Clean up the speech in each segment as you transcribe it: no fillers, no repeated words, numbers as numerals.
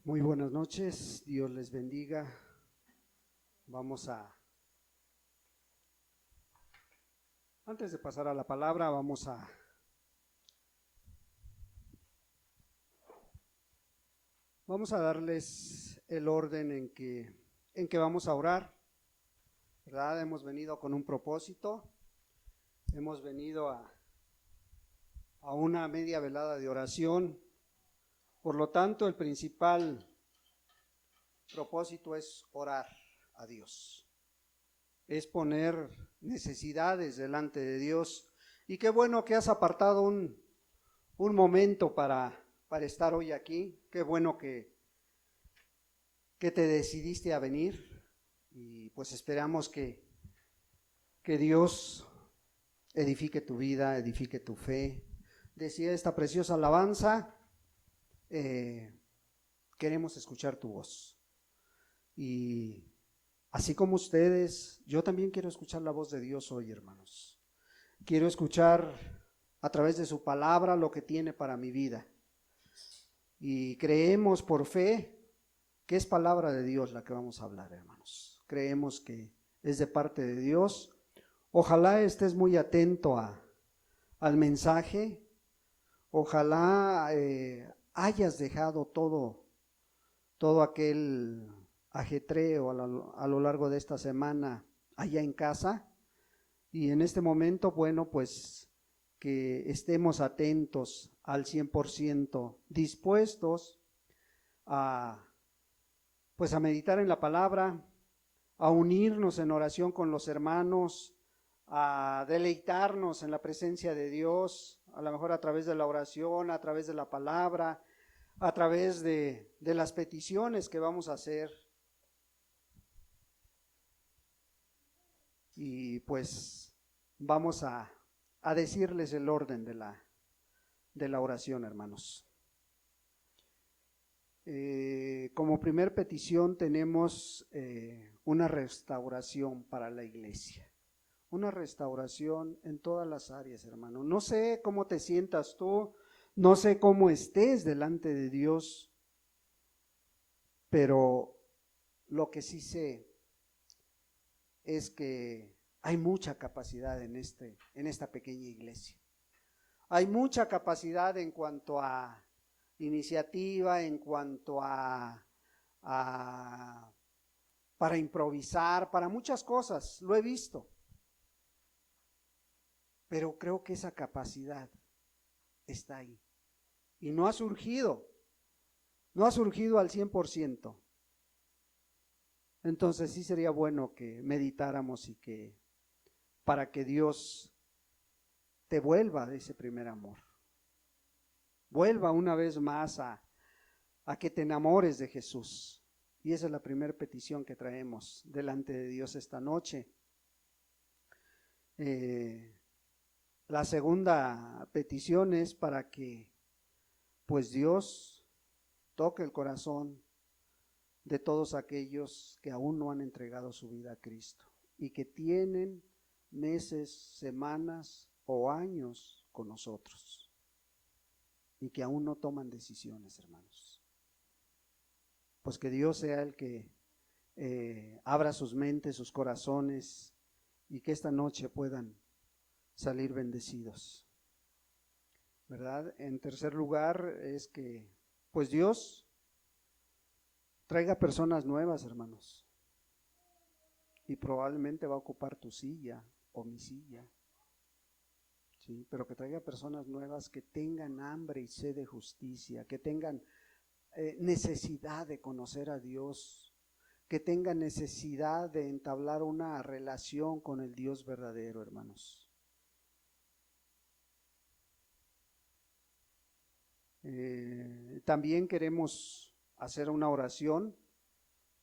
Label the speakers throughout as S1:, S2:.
S1: Muy buenas noches, Dios les bendiga. Antes de pasar a la palabra, vamos a darles el orden en que vamos a orar, ¿verdad? Hemos venido con un propósito, hemos venido a una media velada de oración. Por lo tanto, el principal propósito es orar a Dios, es poner necesidades delante de Dios. Y qué bueno que has apartado un momento para estar hoy aquí. Qué bueno que te decidiste a venir, y pues esperamos que Dios edifique tu vida, edifique tu fe. Decía esta preciosa alabanza, queremos escuchar tu voz. Y así como ustedes, yo también quiero escuchar la voz de Dios hoy, hermanos. Quiero escuchar a través de su palabra lo que tiene para mi vida. Y creemos por fe que es palabra de Dios la que vamos a hablar, hermanos. Creemos que es de parte de Dios. Ojalá estés muy atento al mensaje. Ojalá hayas dejado todo aquel ajetreo a lo largo de esta semana allá en casa, y en este momento, bueno, pues que estemos atentos al 100%, dispuestos pues a meditar en la palabra, a unirnos en oración con los hermanos, a deleitarnos en la presencia de Dios, a lo mejor a través de la oración, a través de la palabra, a través de las peticiones que vamos a hacer. Y pues vamos a decirles el orden de la oración, hermanos. Como primer petición tenemos una restauración para la iglesia. Una restauración en todas las áreas, hermano. No sé cómo te sientas tú, no sé cómo estés delante de Dios, pero lo que sí sé es que hay mucha capacidad en esta pequeña iglesia. Hay mucha capacidad en cuanto a iniciativa, en cuanto para improvisar, para muchas cosas, lo he visto. Pero creo que esa capacidad está ahí y no ha surgido al 100%. Entonces sí sería bueno que meditáramos y que para que Dios te vuelva de ese primer amor, vuelva una vez más a que te enamores de Jesús. Y esa es la primera petición que traemos delante de Dios esta noche. La segunda petición es para que pues Dios toque el corazón de todos aquellos que aún no han entregado su vida a Cristo y que tienen meses, semanas o años con nosotros y que aún no toman decisiones, hermanos. Pues que Dios sea el que abra sus mentes, sus corazones, y que esta noche puedan salir bendecidos, ¿verdad? En tercer lugar es que pues Dios traiga personas nuevas, hermanos, y probablemente va a ocupar tu silla o mi silla, ¿sí? Pero que traiga personas nuevas que tengan hambre y sed de justicia, que tengan necesidad de conocer a Dios, que tengan necesidad de entablar una relación con el Dios verdadero, hermanos. También queremos hacer una oración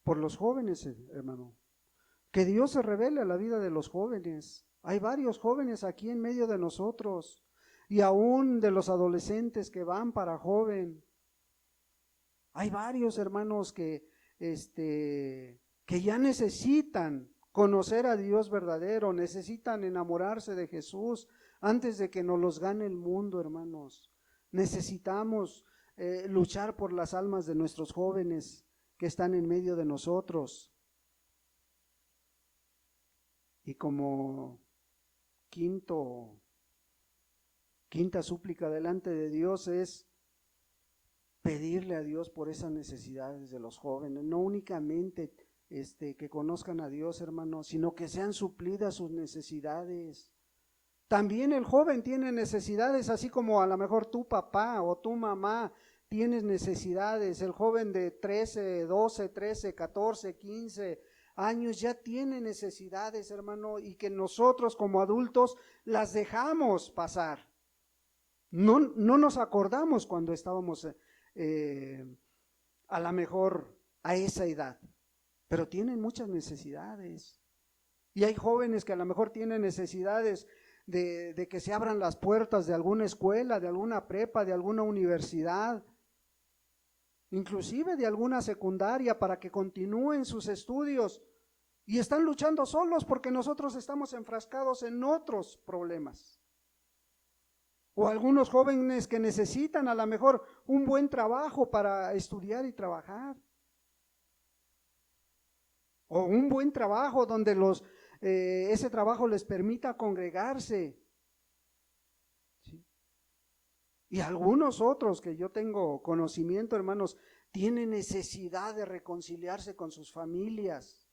S1: por los jóvenes, hermano. Que Dios se revele a la vida de los jóvenes. Hay varios jóvenes aquí en medio de nosotros, y aún de los adolescentes que van para joven. Hay varios hermanos que ya necesitan conocer a Dios verdadero, necesitan enamorarse de Jesús antes de que nos los gane el mundo, hermanos. Necesitamos luchar por las almas de nuestros jóvenes que están en medio de nosotros. Y como quinta súplica delante de Dios es pedirle a Dios por esas necesidades de los jóvenes, no únicamente que conozcan a Dios, hermanos, sino que sean suplidas sus necesidades. También el joven tiene necesidades, así como a lo mejor tu papá o tu mamá tienes necesidades. El joven de 13, 12, 13, 14, 15 años ya tiene necesidades, hermano, y que nosotros como adultos las dejamos pasar. No nos acordamos cuando estábamos a lo mejor a esa edad, pero tienen muchas necesidades. Y hay jóvenes que a lo mejor tienen necesidades de que se abran las puertas de alguna escuela, de alguna prepa, de alguna universidad, inclusive de alguna secundaria, para que continúen sus estudios, y están luchando solos porque nosotros estamos enfrascados en otros problemas. O algunos jóvenes que necesitan a lo mejor un buen trabajo para estudiar y trabajar. O un buen trabajo donde ese trabajo les permita congregarse. ¿Sí? Y algunos otros que yo tengo conocimiento, hermanos, tienen necesidad de reconciliarse con sus familias.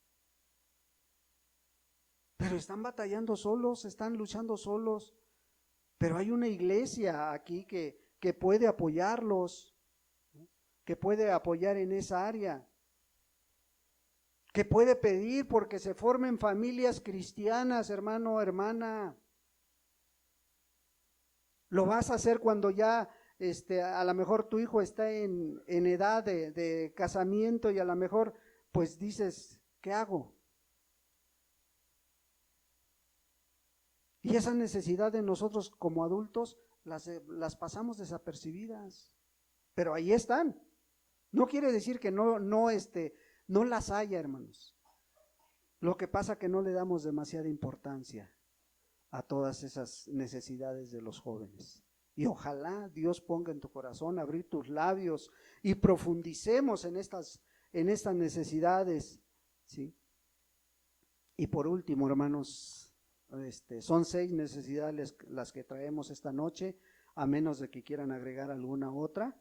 S1: Pero están batallando solos, están luchando solos. Pero hay una iglesia aquí que puede apoyarlos, que puede apoyar en esa área, que puede pedir porque se formen familias cristianas, hermano, hermana. Lo vas a hacer cuando ya a lo mejor tu hijo está en edad de casamiento y a lo mejor pues dices, ¿qué hago? Y esa necesidad de nosotros como adultos las pasamos desapercibidas, pero ahí están. No quiere decir que no las haya, hermanos. Lo que pasa es que no le damos demasiada importancia a todas esas necesidades de los jóvenes. Y ojalá Dios ponga en tu corazón abrir tus labios y profundicemos en estas necesidades, ¿sí? Y por último, hermanos, son 6 necesidades las que traemos esta noche, a menos de que quieran agregar alguna otra.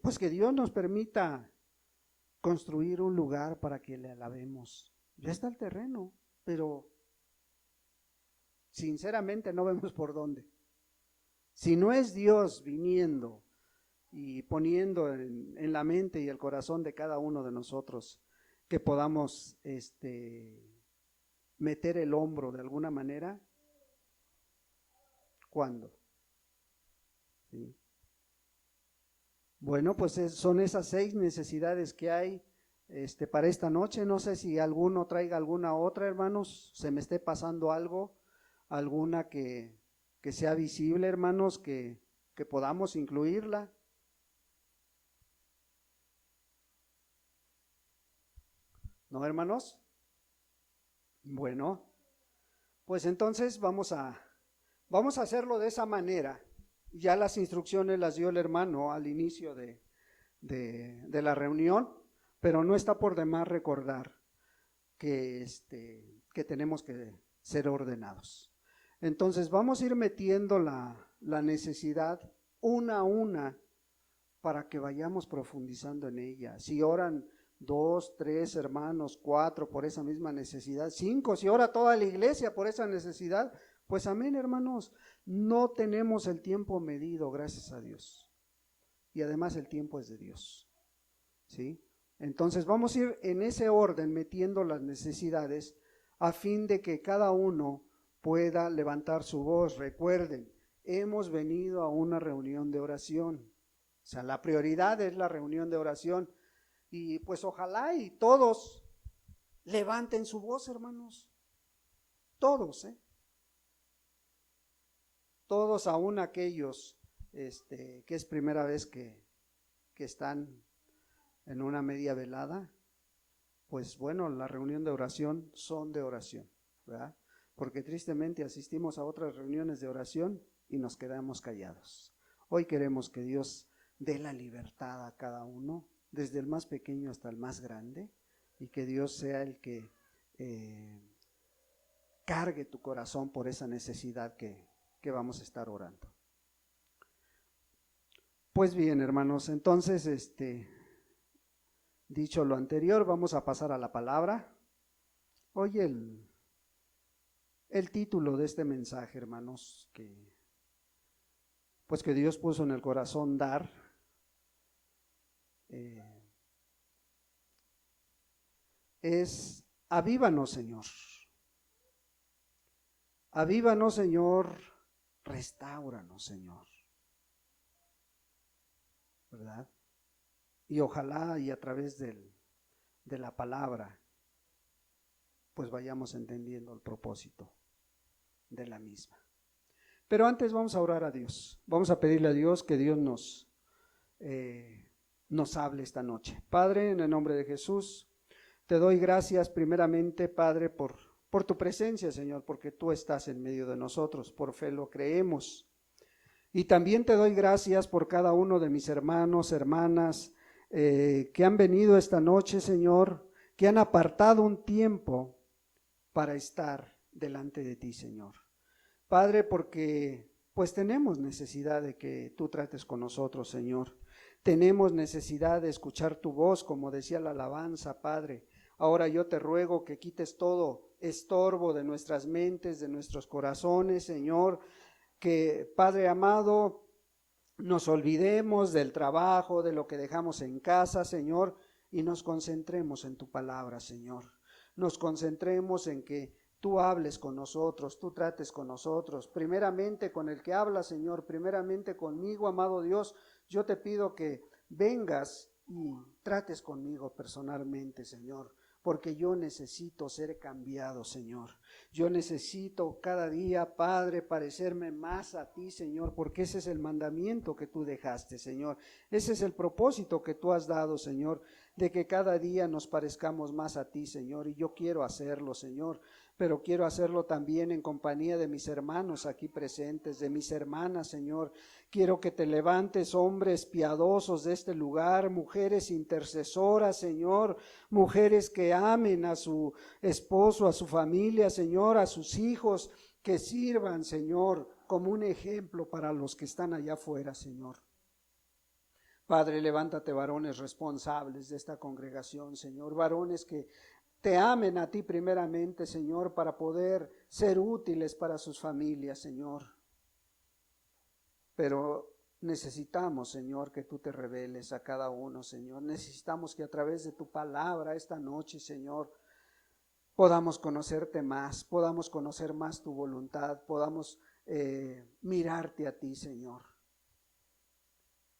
S1: Pues que Dios nos permita construir un lugar para que le alabemos. Ya está el terreno, pero sinceramente no vemos por dónde. Si no es Dios viniendo y poniendo en la mente y el corazón de cada uno de nosotros que podamos meter el hombro de alguna manera, ¿cuándo? ¿Sí? Bueno, pues son esas 6 necesidades que hay para esta noche. No sé si alguno traiga alguna otra, hermanos, se me esté pasando algo, alguna que sea visible, hermanos, que podamos incluirla. ¿No, hermanos? Bueno, pues entonces vamos a hacerlo de esa manera. Ya las instrucciones las dio el hermano al inicio de la reunión, pero no está por demás recordar que tenemos que ser ordenados. Entonces vamos a ir metiendo la necesidad una a una para que vayamos profundizando en ella. Si oran 2, 3 hermanos, 4 por esa misma necesidad, 5, si ora toda la iglesia por esa necesidad, pues amén, hermanos. No tenemos el tiempo medido, gracias a Dios. Y además el tiempo es de Dios. ¿Sí? Entonces vamos a ir en ese orden metiendo las necesidades a fin de que cada uno pueda levantar su voz. Recuerden, hemos venido a una reunión de oración. O sea, la prioridad es la reunión de oración. Y pues ojalá y todos levanten su voz, hermanos. Todos, Todos, aún aquellos que es primera vez que están en una media velada, pues bueno, la reunión de oración son de oración, ¿verdad? Porque tristemente asistimos a otras reuniones de oración y nos quedamos callados. Hoy queremos que Dios dé la libertad a cada uno, desde el más pequeño hasta el más grande, y que Dios sea el que cargue tu corazón por esa necesidad que vamos a estar orando. Pues bien, hermanos, entonces, dicho lo anterior, vamos a pasar a la palabra. Hoy el título de este mensaje, hermanos, que Dios puso en el corazón dar, es avívanos, Señor. Avívanos, Señor, restáuranos, Señor. ¿Verdad? Y ojalá y a través de la palabra, pues vayamos entendiendo el propósito de la misma. Pero antes vamos a orar a Dios. Vamos a pedirle a Dios que Dios nos hable esta noche. Padre, en el nombre de Jesús, te doy gracias primeramente, Padre, por tu presencia, Señor, porque tú estás en medio de nosotros. Por fe lo creemos. Y también te doy gracias por cada uno de mis hermanos, hermanas, que han venido esta noche, Señor, que han apartado un tiempo para estar delante de ti, Señor. Padre, porque pues tenemos necesidad de que tú trates con nosotros, Señor. Tenemos necesidad de escuchar tu voz, como decía la alabanza, Padre. Ahora yo te ruego que quites todo estorbo de nuestras mentes, de nuestros corazones, Señor. Que, Padre amado, nos olvidemos del trabajo, de lo que dejamos en casa, Señor, y nos concentremos en tu palabra, Señor. Nos concentremos en que tú hables con nosotros, tú trates con nosotros, primeramente con el que habla, Señor, primeramente conmigo, amado Dios. Yo te pido que vengas y trates conmigo personalmente, Señor, porque yo necesito ser cambiado, Señor. Yo necesito cada día, Padre, parecerme más a ti, Señor, porque ese es el mandamiento que tú dejaste, Señor. Ese es el propósito que tú has dado, Señor, de que cada día nos parezcamos más a ti, Señor. Y yo quiero hacerlo, Señor, pero quiero hacerlo también en compañía de mis hermanos aquí presentes, de mis hermanas, Señor. Quiero que te levantes, hombres piadosos de este lugar, mujeres intercesoras, Señor, mujeres que amen a su esposo, a su familia, Señor, a sus hijos, que sirvan, Señor, como un ejemplo para los que están allá afuera, Señor. Padre, levántate varones responsables de esta congregación, Señor, varones que te amen a ti primeramente, Señor, para poder ser útiles para sus familias, Señor. Pero necesitamos, Señor, que tú te reveles a cada uno, Señor. Necesitamos que a través de tu palabra esta noche, Señor, podamos conocerte más, podamos conocer más tu voluntad, podamos mirarte a ti, Señor.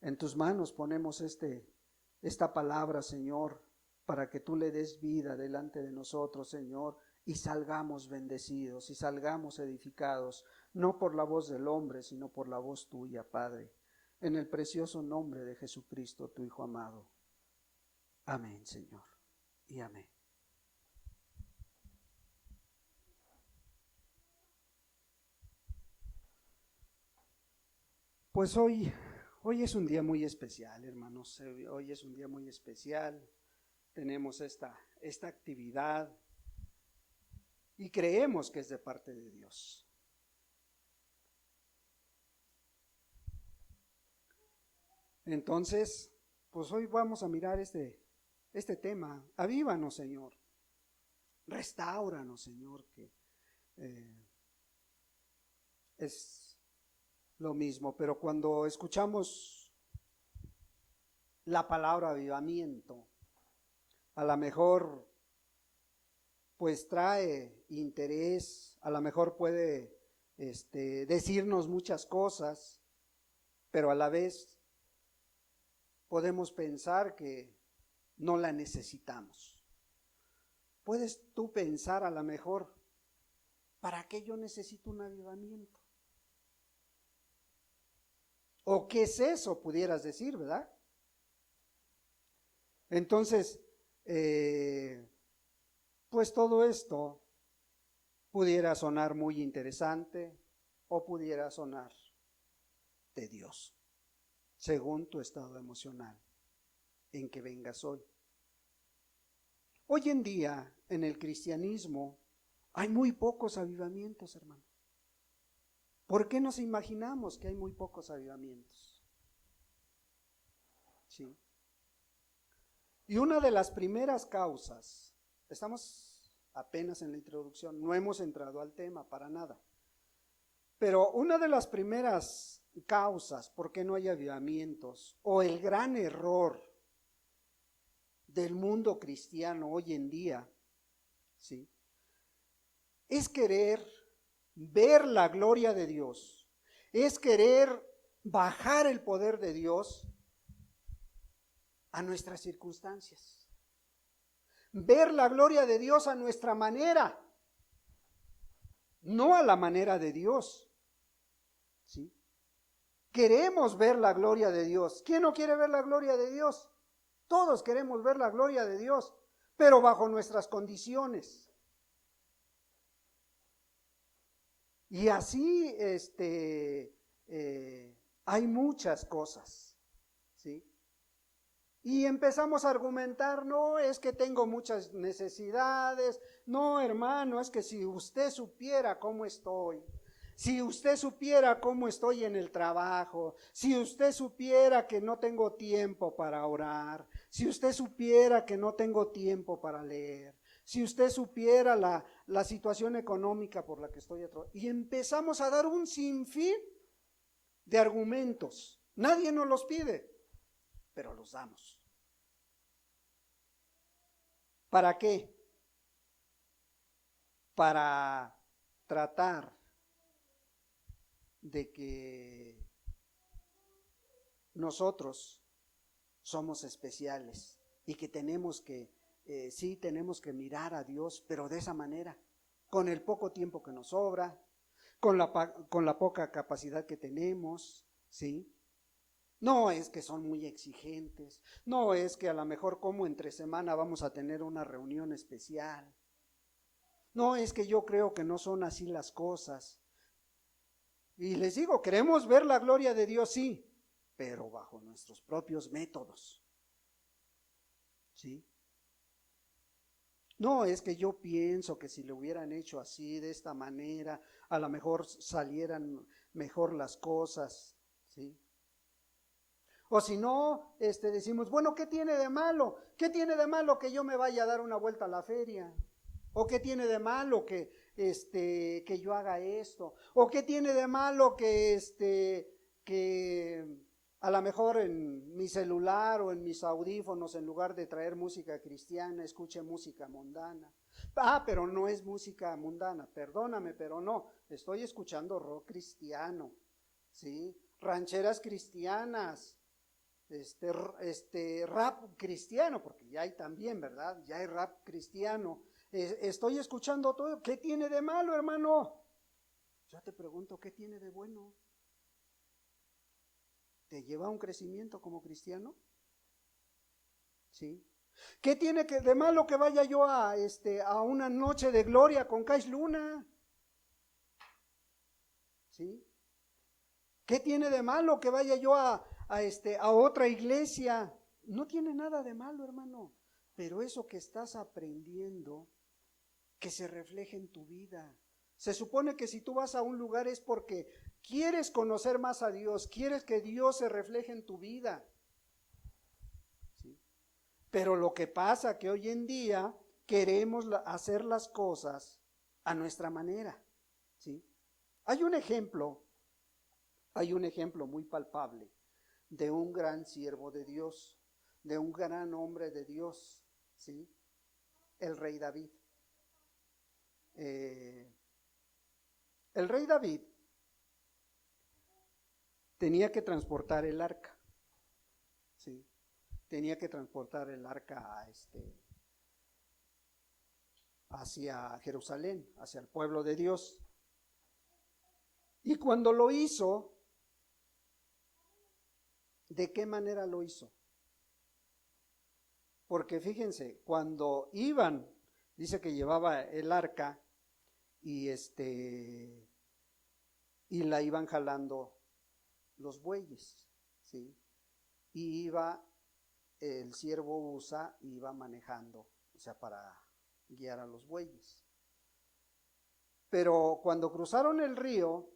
S1: En tus manos ponemos esta palabra, Señor, para que tú le des vida delante de nosotros, Señor, y salgamos bendecidos y salgamos edificados, no por la voz del hombre, sino por la voz tuya, Padre, en el precioso nombre de Jesucristo, tu Hijo amado. Amén, Señor, y amén. Pues hoy es un día muy especial, hermanos. Hoy es un día muy especial. Tenemos esta actividad y creemos que es de parte de Dios. Entonces, pues hoy vamos a mirar este tema. Avívanos, Señor. Restáuranos, Señor, que es lo mismo. Pero cuando escuchamos la palabra avivamiento, a lo mejor pues trae interés, a lo mejor puede decirnos muchas cosas, pero a la vez podemos pensar que no la necesitamos. Puedes tú pensar a lo mejor, ¿para qué yo necesito un avivamiento? ¿O qué es eso? Pudieras decir, ¿verdad? Entonces, pues todo esto pudiera sonar muy interesante o pudiera sonar tedioso. según tu estado emocional en que vengas hoy. Hoy en día, en el cristianismo, hay muy pocos avivamientos, hermano. ¿Por qué nos imaginamos que hay muy pocos avivamientos? Sí. Y una de las primeras causas, estamos apenas en la introducción, no hemos entrado al tema para nada, pero una de las primeras causas por qué no hay avivamientos, o el gran error del mundo cristiano hoy en día, ¿sí?, es querer ver la gloria de Dios, es querer bajar el poder de Dios a nuestras circunstancias, ver la gloria de Dios a nuestra manera, no a la manera de Dios, ¿sí? Queremos ver la gloria de Dios. ¿Quién no quiere ver la gloria de Dios? Todos queremos ver la gloria de Dios, pero bajo nuestras condiciones. Y así hay muchas cosas, ¿sí? Y empezamos a argumentar, no, es que tengo muchas necesidades, no, hermano, es que si usted supiera cómo estoy, si usted supiera cómo estoy en el trabajo, si usted supiera que no tengo tiempo para orar, si usted supiera que no tengo tiempo para leer, si usted supiera la situación económica por la que estoy atravesando. Y empezamos a dar un sinfín de argumentos. Nadie nos los pide, pero los damos. ¿Para qué? Para tratar de que nosotros somos especiales y que tenemos que, sí tenemos que mirar a Dios, pero de esa manera, con el poco tiempo que nos sobra, con la poca capacidad que tenemos, ¿sí? No es que son muy exigentes, no es que a lo mejor como entre semana vamos a tener una reunión especial, no es que yo creo que no son así las cosas. Y les digo, queremos ver la gloria de Dios, sí, pero bajo nuestros propios métodos, ¿sí? No es que yo pienso que si lo hubieran hecho así, de esta manera, a lo mejor salieran mejor las cosas, ¿sí? O si no, decimos, bueno, ¿qué tiene de malo? ¿Qué tiene de malo que yo me vaya a dar una vuelta a la feria? ¿O qué tiene de malo que yo haga esto? ¿O qué tiene de malo que a lo mejor en mi celular o en mis audífonos, en lugar de traer música cristiana, escuche música mundana? Ah, pero no es música mundana, perdóname, pero no, estoy escuchando rock cristiano, ¿sí? Rancheras cristianas, rap cristiano, porque ya hay también, ¿verdad? Ya hay rap cristiano. Estoy escuchando todo. ¿Qué tiene de malo, hermano? Yo te pregunto, ¿qué tiene de bueno? ¿Te lleva a un crecimiento como cristiano? ¿Sí? ¿Qué tiene de malo que vaya yo a una noche de gloria con Kais Luna? ¿Sí? ¿Qué tiene de malo que vaya yo a otra iglesia? No tiene nada de malo, hermano, pero eso que estás aprendiendo, que se refleje en tu vida. Se supone que si tú vas a un lugar es porque quieres conocer más a Dios, quieres que Dios se refleje en tu vida, ¿sí? Pero lo que pasa que hoy en día queremos hacer las cosas a nuestra manera, ¿sí? Hay un ejemplo muy palpable de un gran siervo de Dios, de un gran hombre de Dios, ¿sí? El rey David. El rey David tenía que transportar el arca, ¿sí? Tenía que transportar el arca hacia Jerusalén, hacia el pueblo de Dios. Y cuando lo hizo, ¿de qué manera lo hizo? Porque fíjense, cuando iban, dice que llevaba el arca y y la iban jalando los bueyes, ¿sí? y iba el siervo Usa, iba manejando, o sea, para guiar a los bueyes. Pero cuando cruzaron el río,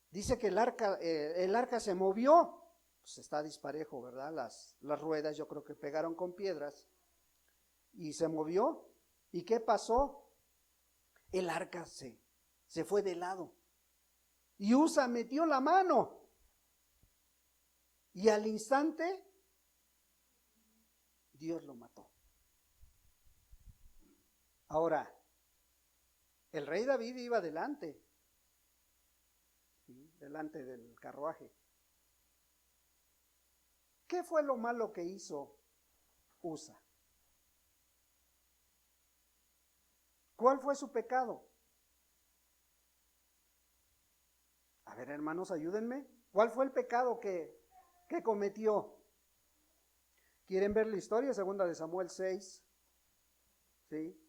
S1: dice que el arca se movió, pues está disparejo, ¿verdad? Las ruedas yo creo que pegaron con piedras y se movió. ¿Y qué pasó? El arca se fue de lado y Usa metió la mano y al instante Dios lo mató. Ahora, el rey David iba delante, ¿sí? Delante del carruaje. ¿Qué fue lo malo que hizo Usa? ¿Cuál fue su pecado? A ver, hermanos, ayúdenme. ¿Cuál fue el pecado que cometió? ¿Quieren ver la historia? Segunda de Samuel 6. ¿Sí?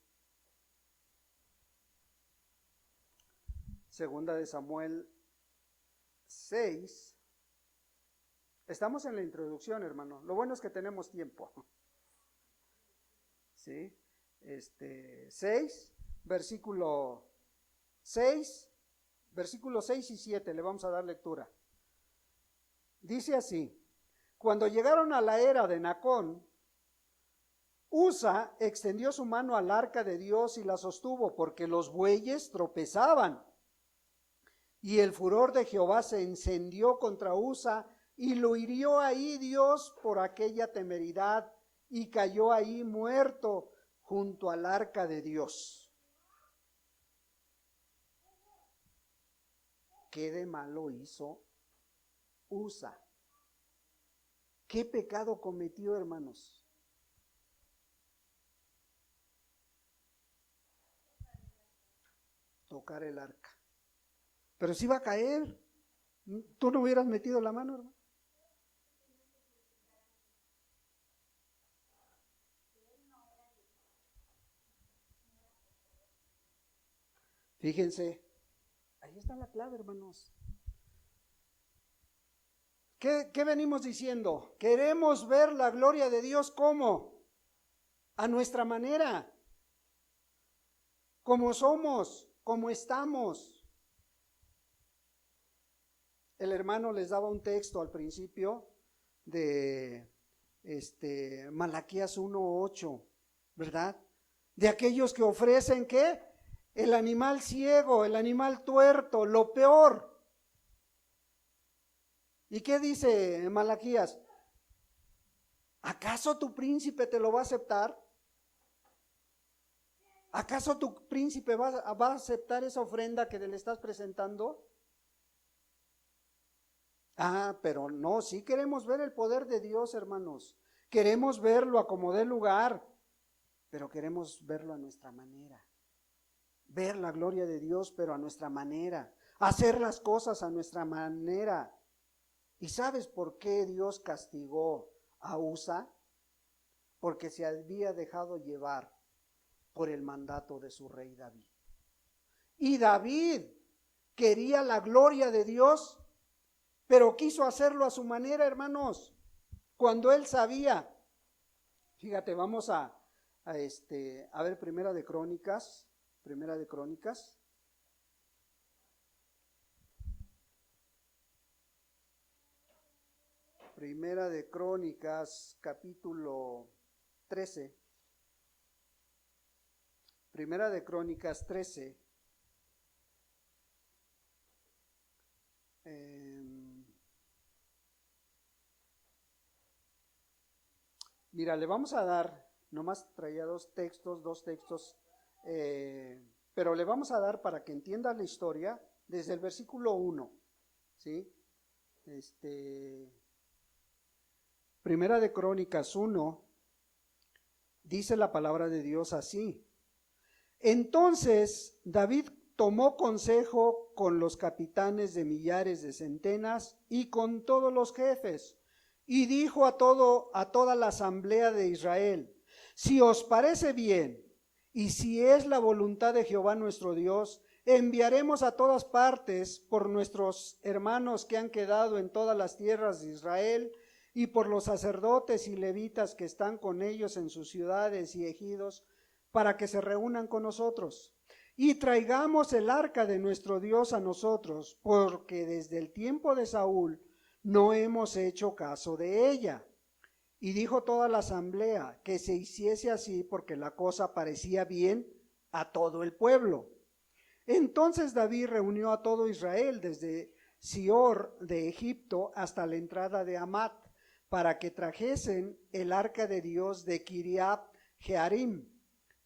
S1: Segunda de Samuel 6. Estamos en la introducción, hermano. Lo bueno es que tenemos tiempo. ¿Sí? 6, versículo 6, versículos 6 y 7, le vamos a dar lectura. Dice así: cuando llegaron a la era de Nacón, Usa extendió su mano al arca de Dios y la sostuvo, porque los bueyes tropezaban. Y el furor de Jehová se encendió contra Usa, y lo hirió ahí Dios por aquella temeridad, y cayó ahí muerto junto al arca de Dios. ¿Qué de malo hizo Usa? ¿Qué pecado cometió, hermanos? Tocar el arca. Pero si iba a caer, ¿tú no hubieras metido la mano, hermano? Fíjense, ahí está la clave, hermanos. ¿Qué venimos diciendo? Queremos ver la gloria de Dios, ¿cómo? A nuestra manera, como somos, como estamos. El hermano les daba un texto al principio de Malaquías 1:8, ¿verdad? De aquellos que ofrecen, ¿qué? El animal ciego, el animal tuerto, lo peor. ¿Y qué dice Malaquías? ¿Acaso tu príncipe te lo va a aceptar? ¿Acaso tu príncipe va a aceptar esa ofrenda que le estás presentando? Ah, pero no, sí queremos ver el poder de Dios, hermanos. Queremos verlo a como dé lugar, pero queremos verlo a nuestra manera. Ver la gloria de Dios, pero a nuestra manera. Hacer las cosas a nuestra manera. ¿Y sabes por qué Dios castigó a Usa? Porque se había dejado llevar por el mandato de su rey David. Y David quería la gloria de Dios, pero quiso hacerlo a su manera, hermanos, cuando él sabía. Fíjate, vamos a ver Primera de Crónicas, capítulo 13. Primera de Crónicas 13. Mira, le vamos a dar, nomás traía dos textos, pero le vamos a dar para que entienda la historia desde el versículo 1, ¿sí? Primera de Crónicas 1, dice la palabra de Dios así: entonces David tomó consejo con los capitanes de millares, de centenas y con todos los jefes, y dijo a toda la asamblea de Israel: si os parece bien y si es la voluntad de Jehová nuestro Dios, enviaremos a todas partes por nuestros hermanos que han quedado en todas las tierras de Israel, y por los sacerdotes y levitas que están con ellos en sus ciudades y ejidos, para que se reúnan con nosotros. Y traigamos el arca de nuestro Dios a nosotros, porque desde el tiempo de Saúl no hemos hecho caso de ella. Y dijo toda la asamblea que se hiciese así, porque la cosa parecía bien a todo el pueblo. Entonces David reunió a todo Israel desde Sior de Egipto hasta la entrada de Hamat, para que trajesen el arca de Dios de Kiriat Jearim.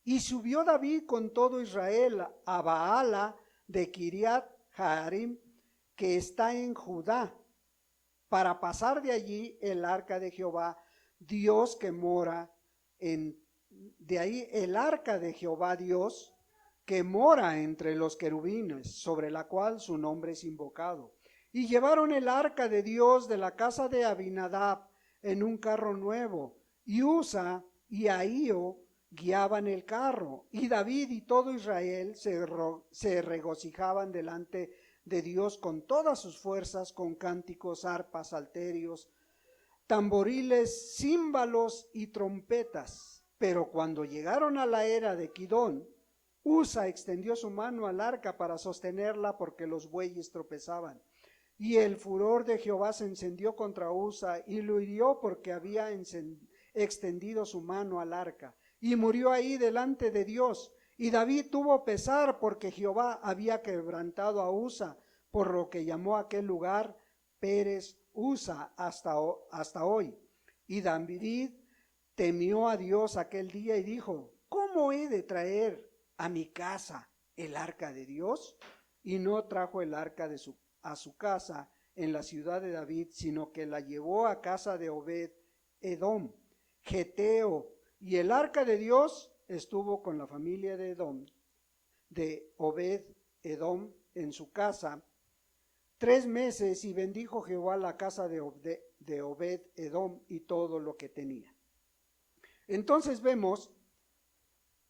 S1: Y subió David con todo Israel a Baala de Kiriat Jearim, que está en Judá, para pasar de allí el arca de Jehová, Dios que mora de ahí el arca de Jehová Dios, que mora entre los querubines, sobre la cual su nombre es invocado. Y llevaron el arca de Dios de la casa de Abinadab en un carro nuevo, y Usa y Ahío guiaban el carro, y David y todo Israel se regocijaban delante de Dios con todas sus fuerzas, con cánticos, arpas, salterios, tamboriles, címbalos y trompetas. Pero cuando llegaron a la era de Kidón, Usa extendió su mano al arca para sostenerla, porque los bueyes tropezaban. Y el furor de Jehová se encendió contra Usa y lo hirió, porque había extendido su mano al arca, y murió ahí delante de Dios. Y David tuvo pesar, porque Jehová había quebrantado a Usa, por lo que llamó aquel lugar Pérez Usa hasta hoy. Y David temió a Dios aquel día y dijo: ¿cómo he de traer a mi casa el arca de Dios? Y no trajo el arca a su casa en la ciudad de David, sino que la llevó a casa de Obed Edom, Geteo. Y el arca de Dios estuvo con la familia de Obed Edom en su casa 3 meses, y bendijo Jehová la casa de Obed Edom y todo lo que tenía. Entonces vemos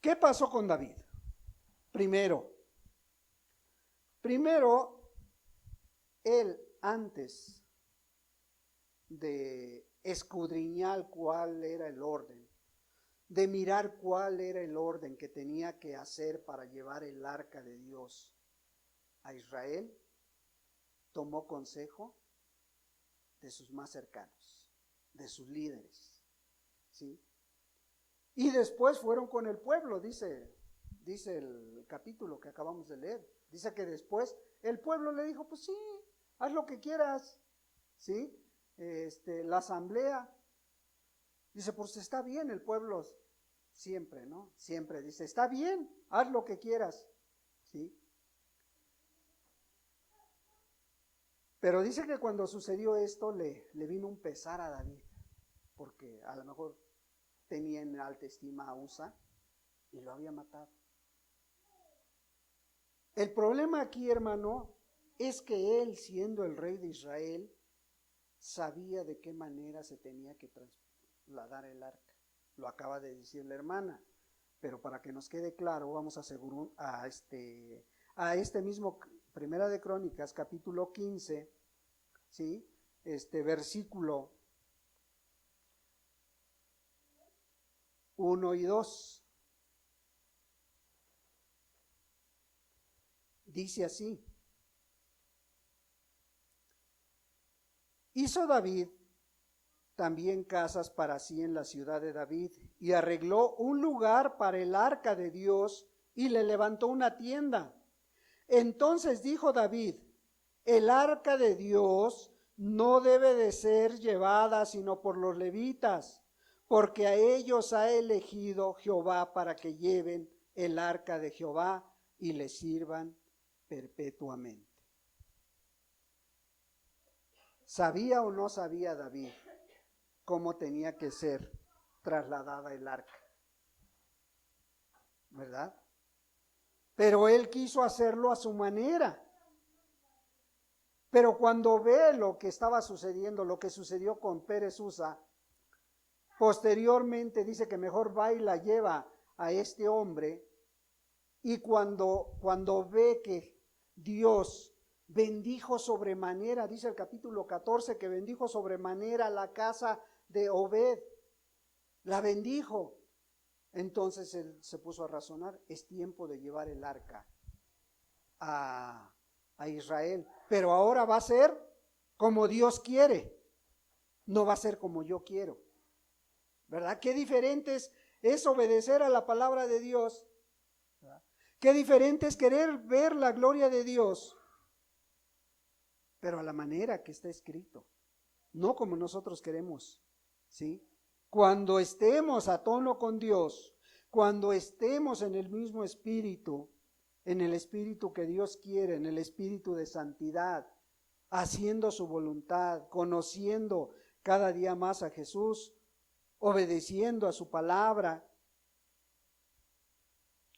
S1: qué pasó con David. Primero, él, antes de escudriñar cuál era el orden, de mirar cuál era el orden que tenía que hacer para llevar el arca de Dios a Israel, tomó consejo de sus más cercanos, de sus líderes, ¿sí? Y después fueron con el pueblo, dice el capítulo que acabamos de leer. Dice que después el pueblo le dijo: pues sí, haz lo que quieras, ¿sí? La asamblea, dice, pues está bien, el pueblo siempre, ¿no? Siempre dice, está bien, haz lo que quieras, ¿sí? Pero dice que cuando sucedió esto le vino un pesar a David, porque a lo mejor tenía en alta estima a Usa y lo había matado. El problema aquí, hermano, es que él, siendo el rey de Israel, sabía de qué manera se tenía que trasladar el arca. Lo acaba de decir la hermana, pero para que nos quede claro, vamos a este mismo Primera de Crónicas, capítulo 15, ¿sí? Versículo 1 y 2. Dice así: hizo David también casas para sí en la ciudad de David, y arregló un lugar para el arca de Dios, y le levantó una tienda. Entonces dijo David: el arca de Dios no debe de ser llevada sino por los levitas, porque a ellos ha elegido Jehová para que lleven el arca de Jehová y le sirvan perpetuamente. ¿Sabía o no sabía David cómo tenía que ser trasladada el arca? ¿Verdad? Pero él quiso hacerlo a su manera. Pero cuando ve lo que estaba sucediendo, lo que sucedió con Pérez Usa, posteriormente dice que mejor va y la lleva a este hombre, y cuando ve que Dios bendijo sobremanera, dice el capítulo 14, que bendijo sobremanera la casa de Obed, la bendijo. Entonces él se puso a razonar, es tiempo de llevar el arca a Israel, pero ahora va a ser como Dios quiere, no va a ser como yo quiero, ¿verdad? Qué diferente es obedecer a la palabra de Dios, ¿verdad? Qué diferente es querer ver la gloria de Dios, pero a la manera que está escrito, no como nosotros queremos, ¿sí? Cuando estemos a tono con Dios, cuando estemos en el mismo espíritu, en el espíritu que Dios quiere, en el espíritu de santidad, haciendo su voluntad, conociendo cada día más a Jesús, obedeciendo a su palabra,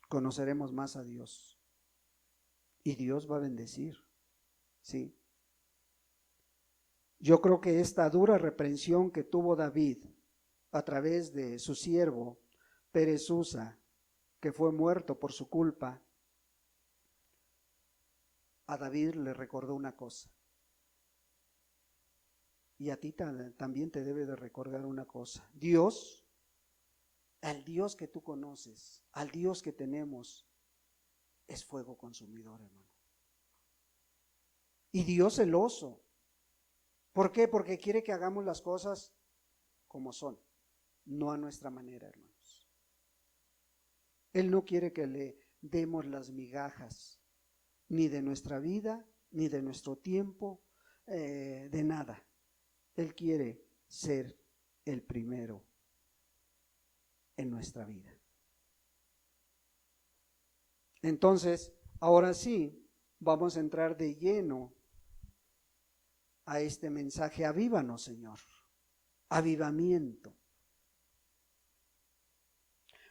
S1: conoceremos más a Dios. Y Dios va a bendecir, ¿sí? Yo creo que esta dura reprensión que tuvo David a través de su siervo Pérez Usa, que fue muerto por su culpa, a David le recordó una cosa. Y a ti también te debe de recordar una cosa. Dios, al Dios que tú conoces, al Dios que tenemos, es fuego consumidor, hermano. Y Dios celoso. ¿Por qué? Porque quiere que hagamos las cosas como son, no a nuestra manera, hermanos. Él no quiere que le demos las migajas, ni de nuestra vida, ni de nuestro tiempo, de nada. Él quiere ser el primero en nuestra vida. Entonces, ahora sí, vamos a entrar de lleno a este mensaje. Avívanos, Señor. Avivamiento.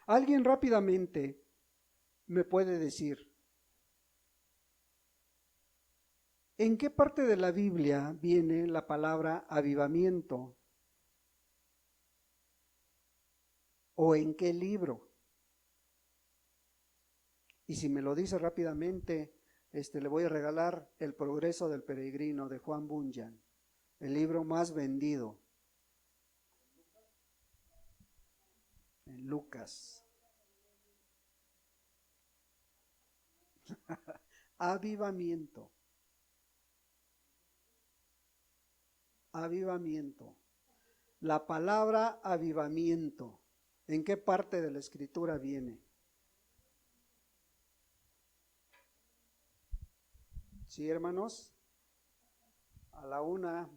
S1: ¿Alguien rápidamente me puede decir en qué parte de la Biblia viene la palabra avivamiento? ¿O en qué libro? Y si me lo dice rápidamente, le voy a regalar El progreso del peregrino de Juan Bunyan, el libro más vendido. En Lucas. Avivamiento. Avivamiento. La palabra avivamiento, ¿en qué parte de la escritura viene? Sí, hermanos, a la una,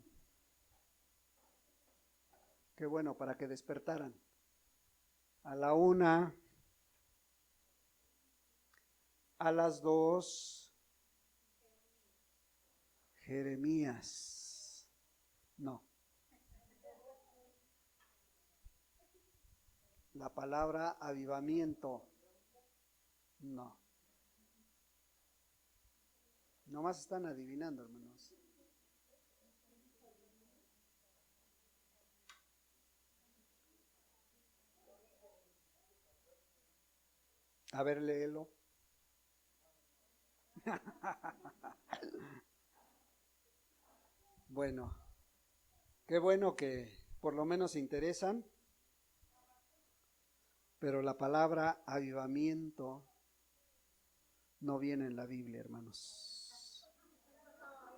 S1: qué bueno, para que despertaran. A la una, a las dos, Jeremías, no. La palabra avivamiento, no. Nomás están adivinando, hermanos. A ver, léelo. Bueno, qué bueno que por lo menos se interesan, pero la palabra avivamiento no viene en la Biblia, hermanos.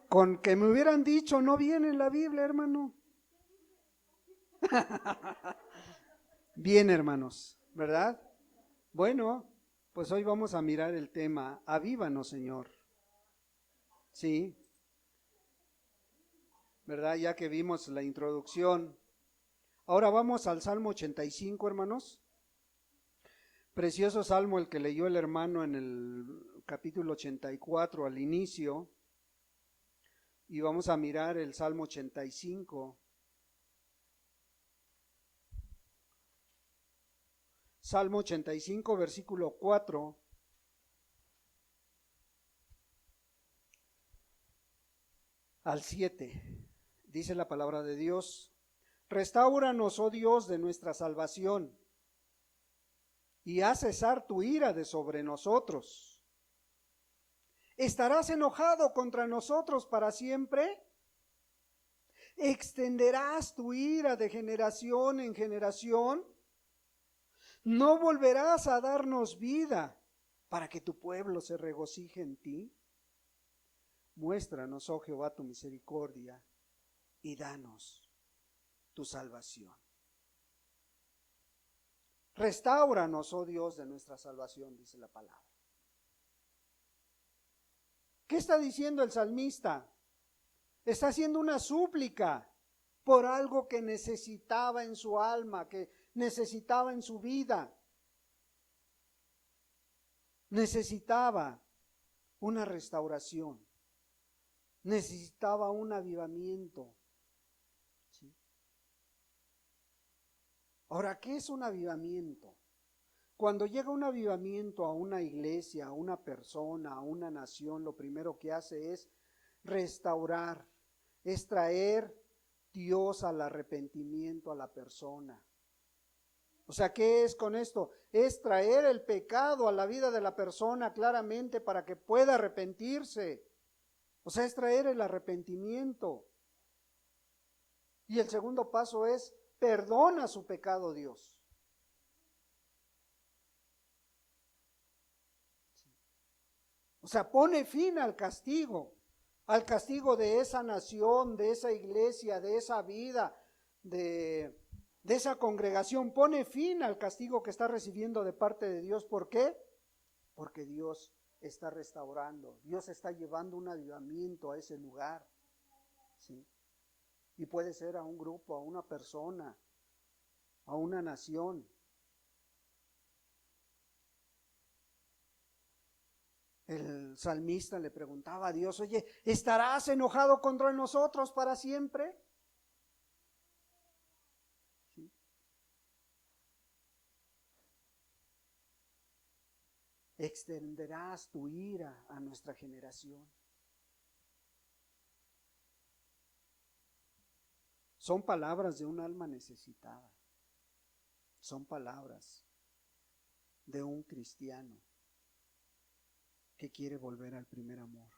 S1: Con que me hubieran dicho, no viene en la Biblia, hermano. Bien, hermanos, ¿verdad? Bueno, pues hoy vamos a mirar el tema, avívanos, Señor. Sí, ¿verdad? Ya que vimos la introducción. Ahora vamos al Salmo 85, hermanos. Precioso salmo el que leyó el hermano en el capítulo 84 al inicio. Y vamos a mirar el Salmo 85. Salmo 85, versículo 4. Al 7, dice la palabra de Dios: Restáuranos, oh Dios, de nuestra salvación, y haz cesar tu ira de sobre nosotros. ¿Estarás enojado contra nosotros para siempre? ¿Extenderás tu ira de generación en generación? ¿No volverás a darnos vida para que tu pueblo se regocije en ti? Muéstranos, oh Jehová, tu misericordia y danos tu salvación. Restáuranos, oh Dios, de nuestra salvación, dice la palabra. ¿Qué está diciendo el salmista? Está haciendo una súplica por algo que necesitaba en su alma, que necesitaba en su vida. Necesitaba una restauración. Necesitaba un avivamiento. ¿Sí? Ahora, ¿qué es un avivamiento? Cuando llega un avivamiento a una iglesia, a una persona, a una nación, lo primero que hace es restaurar, es traer Dios al arrepentimiento a la persona. O sea, ¿qué es con esto? Es traer el pecado a la vida de la persona claramente para que pueda arrepentirse. O sea, es traer el arrepentimiento. Y el segundo paso es, perdona su pecado Dios. O sea, pone fin al castigo de esa nación, de esa iglesia, de esa vida, de esa congregación. Pone fin al castigo que está recibiendo de parte de Dios. ¿Por qué? Porque Dios está restaurando, Dios está llevando un avivamiento a ese lugar. ¿Sí? Y puede ser a un grupo, a una persona, a una nación. El salmista le preguntaba a Dios, oye, ¿estarás enojado contra nosotros para siempre? ¿Sí? ¿Extenderás tu ira a nuestra generación? Son palabras de un alma necesitada. Son palabras de un cristiano que quiere volver al primer amor.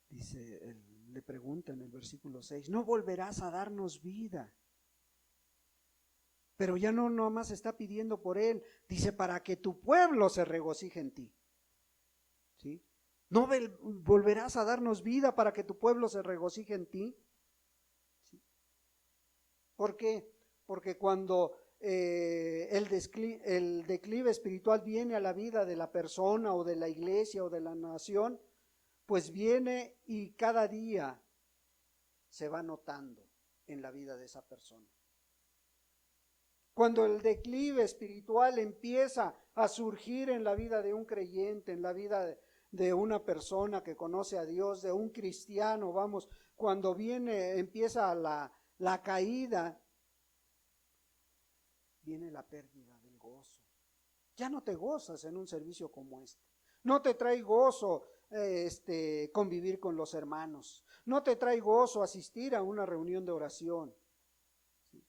S1: Dice, le pregunta en el versículo 6, ¿no volverás a darnos vida? Pero ya no nomás está pidiendo por él, dice, para que tu pueblo se regocije en ti. ¿Sí? ¿No volverás a darnos vida para que tu pueblo se regocije en ti? ¿Sí? ¿Por qué? Porque cuando el declive espiritual viene a la vida de la persona o de la iglesia o de la nación, pues viene y cada día se va notando en la vida de esa persona. Cuando el declive espiritual empieza a surgir en la vida de un creyente, en la vida de una persona que conoce a Dios, de un cristiano, vamos, cuando empieza la caída, viene la pérdida del gozo. Ya no te gozas en un servicio como este. No te trae gozo convivir con los hermanos. No te trae gozo asistir a una reunión de oración. ¿Sí?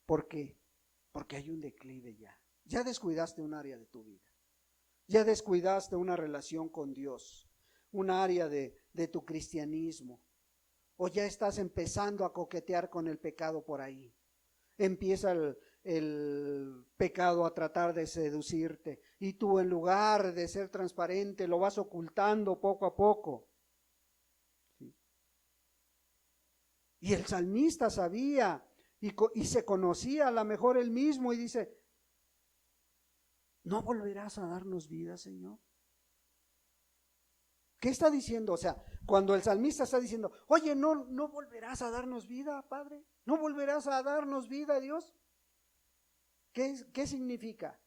S1: ¿Por qué? Porque hay un declive ya. Ya descuidaste un área de tu vida. Ya descuidaste una relación con Dios. Un área de tu cristianismo. O ya estás empezando a coquetear con el pecado por ahí. Empieza el pecado a tratar de seducirte y tú en lugar de ser transparente lo vas ocultando poco a poco. ¿Sí? Y el salmista sabía y se conocía a lo mejor él mismo y dice, ¿no volverás a darnos vida, Señor? ¿Qué está diciendo? O sea, cuando el salmista está diciendo, oye, ¿no volverás a darnos vida, Padre? ¿No volverás a darnos vida, Dios? ¿Qué significa?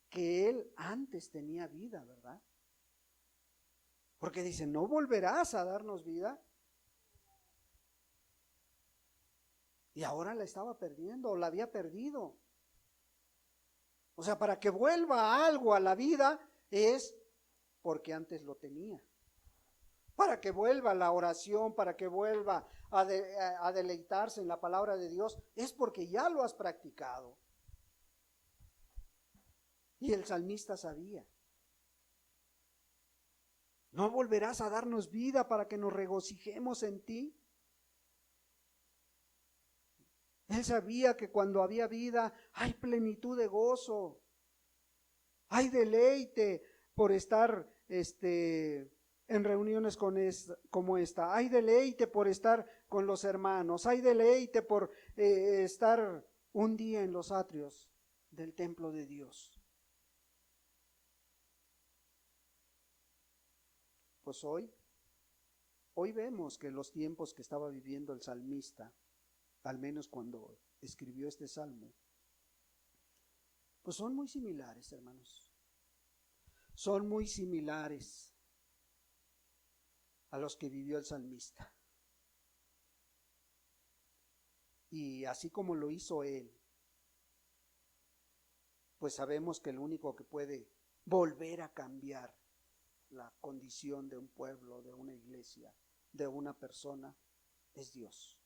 S1: Que él antes tenía vida, ¿verdad? Porque dice, ¿no volverás a darnos vida? Y ahora la estaba perdiendo, o la había perdido. O sea, para que vuelva algo a la vida es porque antes lo tenía. para que vuelva la oración, para que vuelva a deleitarse en la palabra de Dios, es porque ya lo has practicado. Y el salmista sabía. ¿No volverás a darnos vida para que nos regocijemos en ti? Él sabía que cuando había vida hay plenitud de gozo, hay deleite por estar en reuniones como esta, hay deleite por estar con los hermanos, hay deleite por estar un día en los atrios del templo de Dios. Pues hoy vemos que los tiempos que estaba viviendo el salmista, al menos cuando escribió este salmo, pues son muy similares, hermanos. Son muy similares a los que vivió el salmista. Y así como lo hizo él, pues sabemos que el único que puede volver a cambiar la condición de un pueblo, de una iglesia, de una persona, es Dios.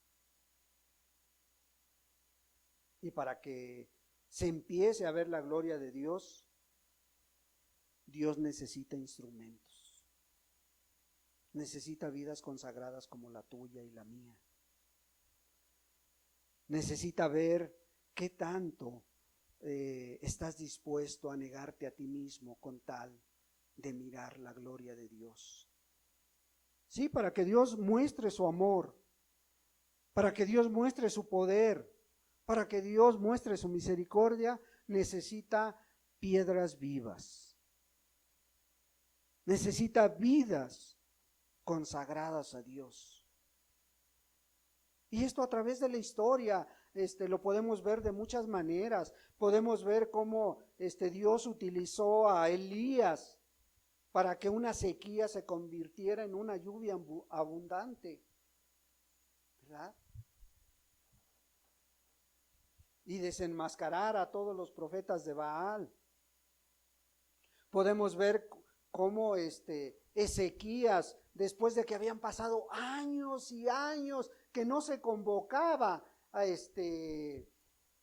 S1: Y para que se empiece a ver la gloria de Dios, Dios necesita instrumentos. Necesita vidas consagradas como la tuya y la mía. Necesita ver qué tanto estás dispuesto a negarte a ti mismo con tal de mirar la gloria de Dios. Sí, para que Dios muestre su amor, para que Dios muestre su poder, para que Dios muestre su misericordia, necesita piedras vivas. Necesita vidas consagradas a Dios. Y esto a través de la historia lo podemos ver de muchas maneras. Podemos ver cómo Dios utilizó a Elías para que una sequía se convirtiera en una lluvia abundante, ¿verdad? Y desenmascarar a todos los profetas de Baal. Podemos ver cómo Ezequías, después de que habían pasado años y años que no se convocaba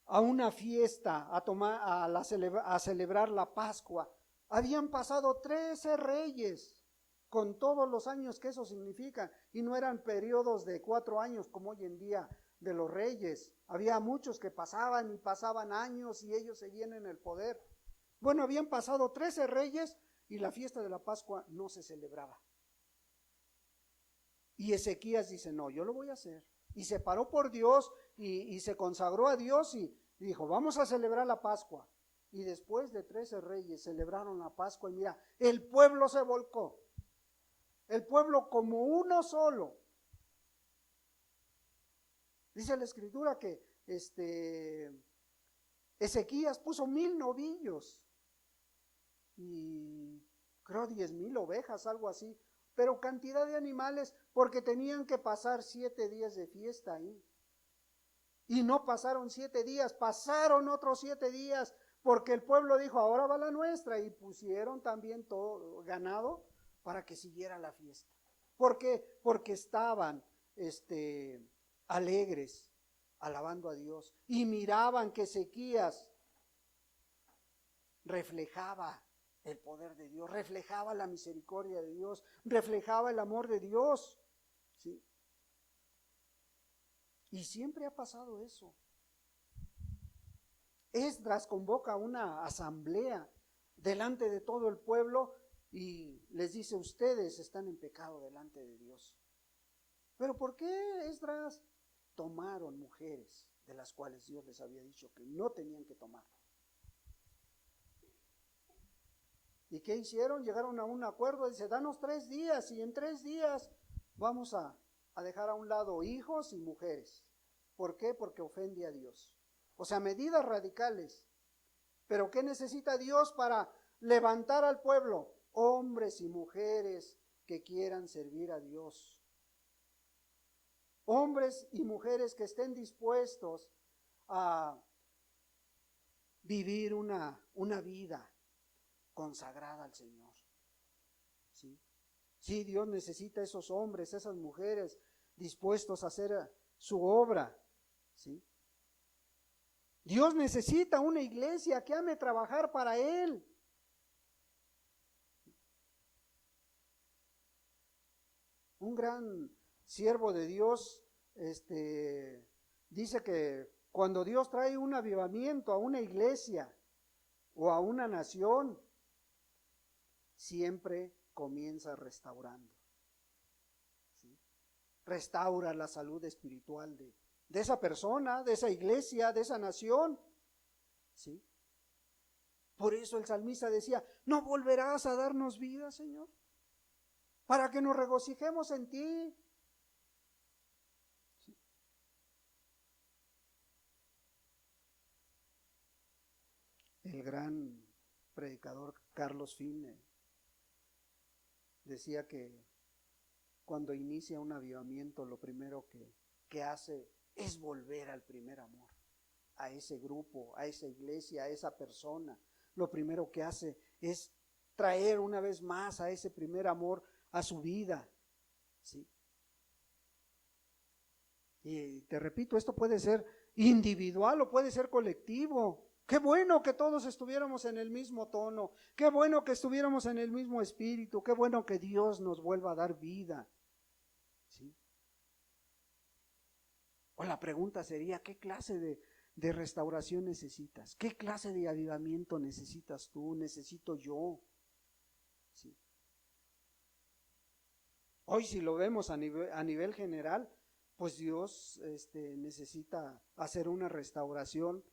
S1: a una fiesta, a celebrar la Pascua, habían pasado 13 reyes, con todos los años que eso significa, y no eran periodos de 4 años como hoy en día de los reyes. Había muchos que pasaban y pasaban años y ellos seguían en el poder. Bueno, habían pasado 13 reyes y la fiesta de la Pascua no se celebraba. Y Ezequías dice, no, yo lo voy a hacer. Y se paró por Dios y se consagró a Dios y dijo, vamos a celebrar la Pascua. Y después de 13 reyes celebraron la Pascua y mira, el pueblo se volcó. El pueblo como uno solo. Dice la Escritura que Ezequías puso 1000 novillos y creo 10,000 ovejas, algo así, pero cantidad de animales porque tenían que pasar 7 días de fiesta ahí. Y no pasaron 7 días, pasaron otros 7 días porque el pueblo dijo, ahora va la nuestra, y pusieron también todo ganado para que siguiera la fiesta. ¿Por qué? Porque estaban alegres, alabando a Dios, y miraban que Ezequías reflejaba el poder de Dios, reflejaba la misericordia de Dios, reflejaba el amor de Dios, ¿sí? Y siempre ha pasado eso. Esdras convoca una asamblea delante de todo el pueblo y les dice, ustedes están en pecado delante de Dios. ¿Pero por qué, Esdras? Tomaron mujeres de las cuales Dios les había dicho que no tenían que tomar. ¿Y qué hicieron? Llegaron a un acuerdo, dice, danos 3 días y en 3 días vamos a dejar a un lado hijos y mujeres. ¿Por qué? Porque ofende a Dios. O sea, medidas radicales. ¿Pero qué necesita Dios para levantar al pueblo? Hombres y mujeres que quieran servir a Dios. Hombres y mujeres que estén dispuestos a vivir una vida consagrada al Señor. ¿Sí? Sí, Dios necesita esos hombres, esas mujeres dispuestos a hacer su obra, ¿sí? Dios necesita una iglesia que ame trabajar para Él. Un gran siervo de Dios, dice que cuando Dios trae un avivamiento a una iglesia o a una nación, siempre comienza restaurando, ¿sí? Restaura la salud espiritual de esa persona, de esa iglesia, de esa nación, ¿sí? Por eso el salmista decía, ¿no volverás a darnos vida, Señor? Para que nos regocijemos en ti. ¿Sí? El gran predicador Carlos Fine decía que cuando inicia un avivamiento, lo primero que hace es volver al primer amor, a ese grupo, a esa iglesia, a esa persona. Lo primero que hace es traer una vez más a ese primer amor a su vida, ¿sí? Y te repito, esto puede ser individual o puede ser colectivo. Qué bueno que todos estuviéramos en el mismo tono, qué bueno que estuviéramos en el mismo espíritu, qué bueno que Dios nos vuelva a dar vida, ¿sí? O la pregunta sería, ¿qué clase de restauración necesitas? ¿Qué clase de avivamiento necesitas tú? ¿Necesito yo? ¿Sí? Hoy si lo vemos a nivel general, pues Dios necesita hacer una restauración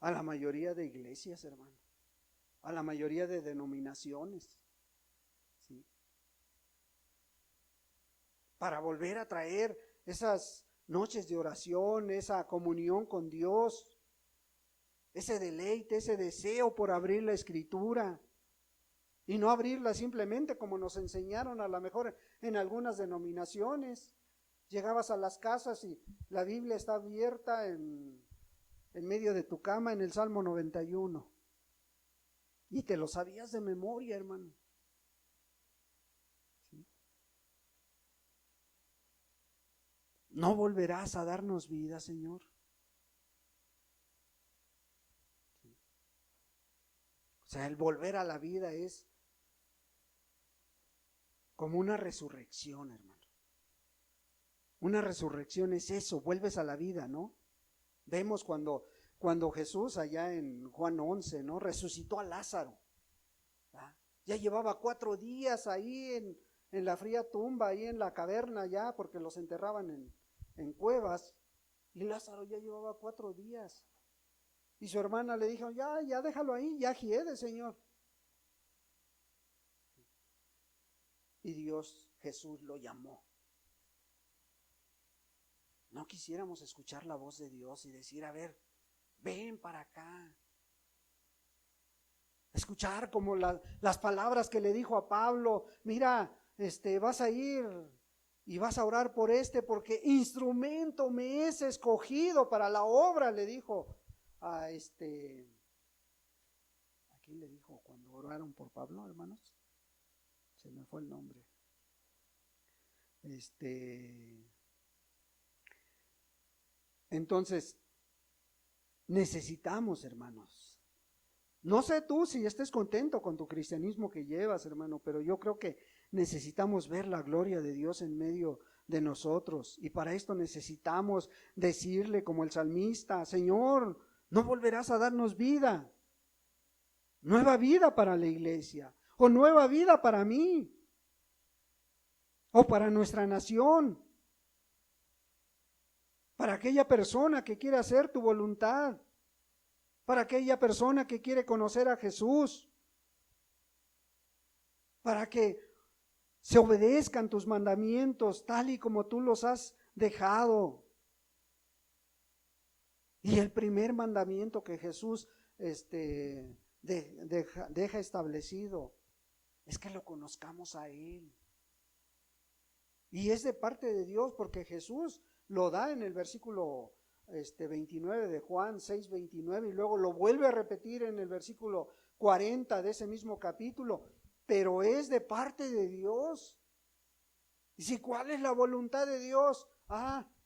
S1: a la mayoría de iglesias, hermano, a la mayoría de denominaciones, ¿sí? Para volver a traer esas noches de oración, esa comunión con Dios, ese deleite, ese deseo por abrir la Escritura. Y no abrirla simplemente como nos enseñaron a lo mejor en algunas denominaciones. Llegabas a las casas y la Biblia está abierta en medio de tu cama en el Salmo 91. Y te lo sabías de memoria, hermano. ¿Sí? ¿No volverás a darnos vida, Señor? ¿Sí? O sea, el volver a la vida es como una resurrección, hermano. Una resurrección es eso, vuelves a la vida, ¿no? Vemos cuando Jesús allá en Juan 11, ¿no? Resucitó a Lázaro. ¿Va? Ya llevaba 4 días ahí en la fría tumba, ahí en la caverna ya, porque los enterraban en cuevas. Y Lázaro ya llevaba 4 días. Y su hermana le dijo, ya déjalo ahí, ya hiede, Señor. Y Dios, Jesús lo llamó. No quisiéramos escuchar la voz de Dios y decir, a ver, ven para acá. Escuchar como las palabras que le dijo a Pablo, mira, vas a ir y vas a orar por porque instrumento me es escogido para la obra, le dijo a ¿a quién le dijo cuando oraron por Pablo, hermanos? Se me fue el nombre. Entonces, necesitamos, hermanos. No sé tú si estés contento con tu cristianismo que llevas, hermano, pero yo creo que necesitamos ver la gloria de Dios en medio de nosotros. Y para esto necesitamos decirle como el salmista, Señor, no volverás a darnos vida. Nueva vida para la iglesia, o nueva vida para mí, o para nuestra nación, para aquella persona que quiere hacer tu voluntad, para aquella persona que quiere conocer a Jesús, para que se obedezcan tus mandamientos tal y como tú los has dejado. Y el primer mandamiento que Jesús deja establecido es que lo conozcamos a Él. Y es de parte de Dios porque Jesús lo da en el versículo 29 de Juan 6:29 y luego lo vuelve a repetir en el versículo 40 de ese mismo capítulo, pero es de parte de Dios. Y si, ¿cuál es la voluntad de Dios?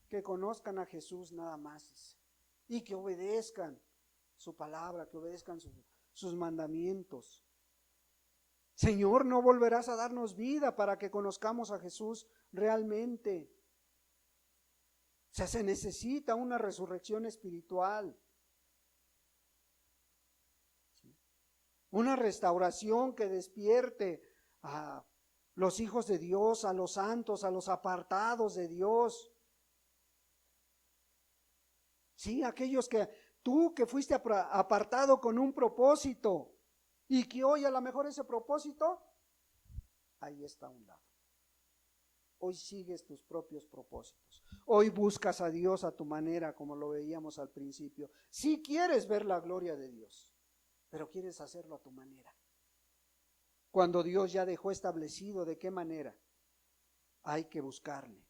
S1: Que conozcan a Jesús nada más, dice. Y que obedezcan su palabra, que obedezcan sus mandamientos. Señor, no volverás a darnos vida para que conozcamos a Jesús realmente. O sea, se necesita una resurrección espiritual. Una restauración que despierte a los hijos de Dios, a los santos, a los apartados de Dios. Sí, aquellos que tú que fuiste apartado con un propósito y que hoy a lo mejor ese propósito, ahí está a un lado. Hoy sigues tus propios propósitos. Hoy buscas a Dios a tu manera, como lo veíamos al principio. Sí quieres ver la gloria de Dios, pero quieres hacerlo a tu manera. Cuando Dios ya dejó establecido de qué manera, hay que buscarle.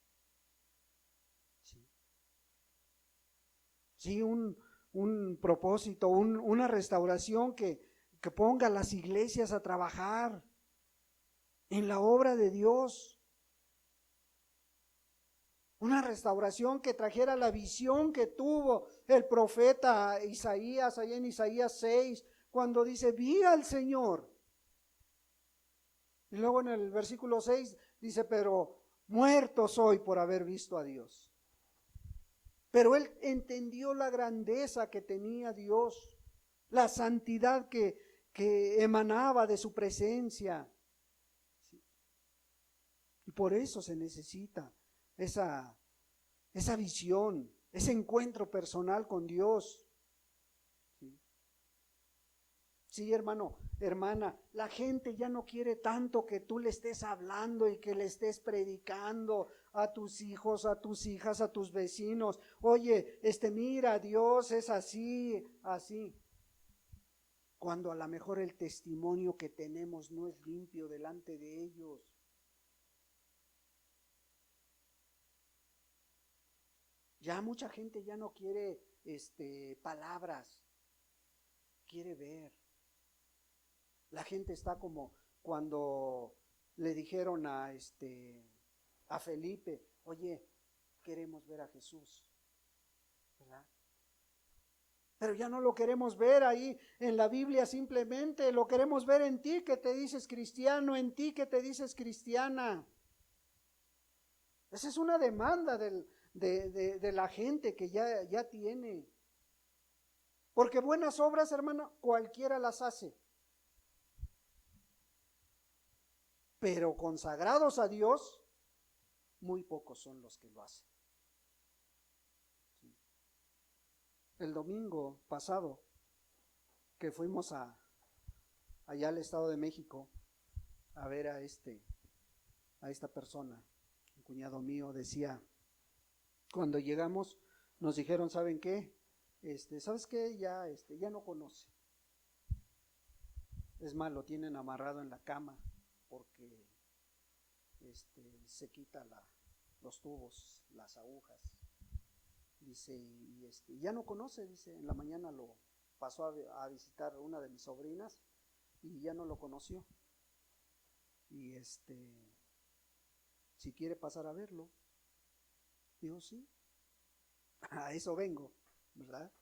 S1: Sí, un propósito, una restauración que ponga a las iglesias a trabajar en la obra de Dios. Una restauración que trajera la visión que tuvo el profeta Isaías, allá en Isaías 6, cuando dice, vi al Señor. Y luego en el versículo 6 dice, pero muerto soy por haber visto a Dios. Pero él entendió la grandeza que tenía Dios, la santidad que emanaba de su presencia. Y por eso se necesita esa visión, ese encuentro personal con Dios. Sí, hermano, hermana, la gente ya no quiere tanto que tú le estés hablando y que le estés predicando a tus hijos, a tus hijas, a tus vecinos. Oye, mira, Dios es así, así. Cuando a lo mejor el testimonio que tenemos no es limpio delante de ellos. Ya mucha gente ya no quiere palabras, quiere ver. La gente está como cuando le dijeron a Felipe, oye, queremos ver a Jesús, ¿verdad? Pero ya no lo queremos ver ahí en la Biblia, simplemente lo queremos ver en ti que te dices cristiano, en ti que te dices cristiana. Esa es una demanda de la gente que ya tiene. Porque buenas obras, hermano, cualquiera las hace. Pero consagrados a Dios, muy pocos son los que lo hacen. Sí. El domingo pasado, que fuimos allá al Estado de México a ver a esta persona, un cuñado mío, decía, cuando llegamos nos dijeron, ¿saben qué? ¿Sabes qué? Ya no conoce. Es más, lo tienen amarrado en la cama porque se quita los tubos, las agujas. Dice, y ya no conoce, dice, en la mañana lo pasó a visitar una de mis sobrinas y ya no lo conoció. Y si quiere pasar a verlo. Digo, sí, a eso vengo, ¿verdad?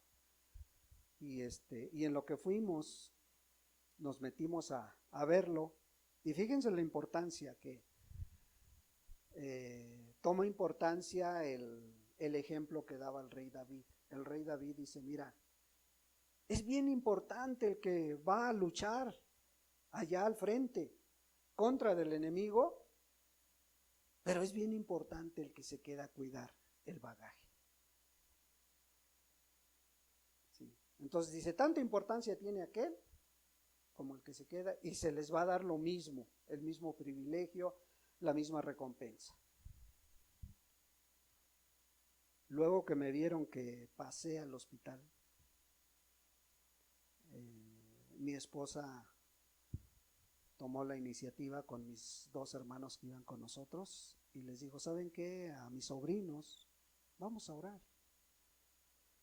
S1: Y en lo que fuimos, nos metimos a verlo. Y fíjense la importancia que toma importancia el ejemplo que daba el rey David. El rey David dice, mira, es bien importante el que va a luchar allá al frente contra del enemigo, pero es bien importante el que se queda a cuidar el bagaje. Sí. Entonces dice, tanta importancia tiene aquel como el que se queda, y se les va a dar lo mismo, el mismo privilegio, la misma recompensa. Luego que me vieron que pasé al hospital, mi esposa tomó la iniciativa con mis dos hermanos que iban con nosotros y les dijo, ¿saben qué? A mis sobrinos vamos a orar.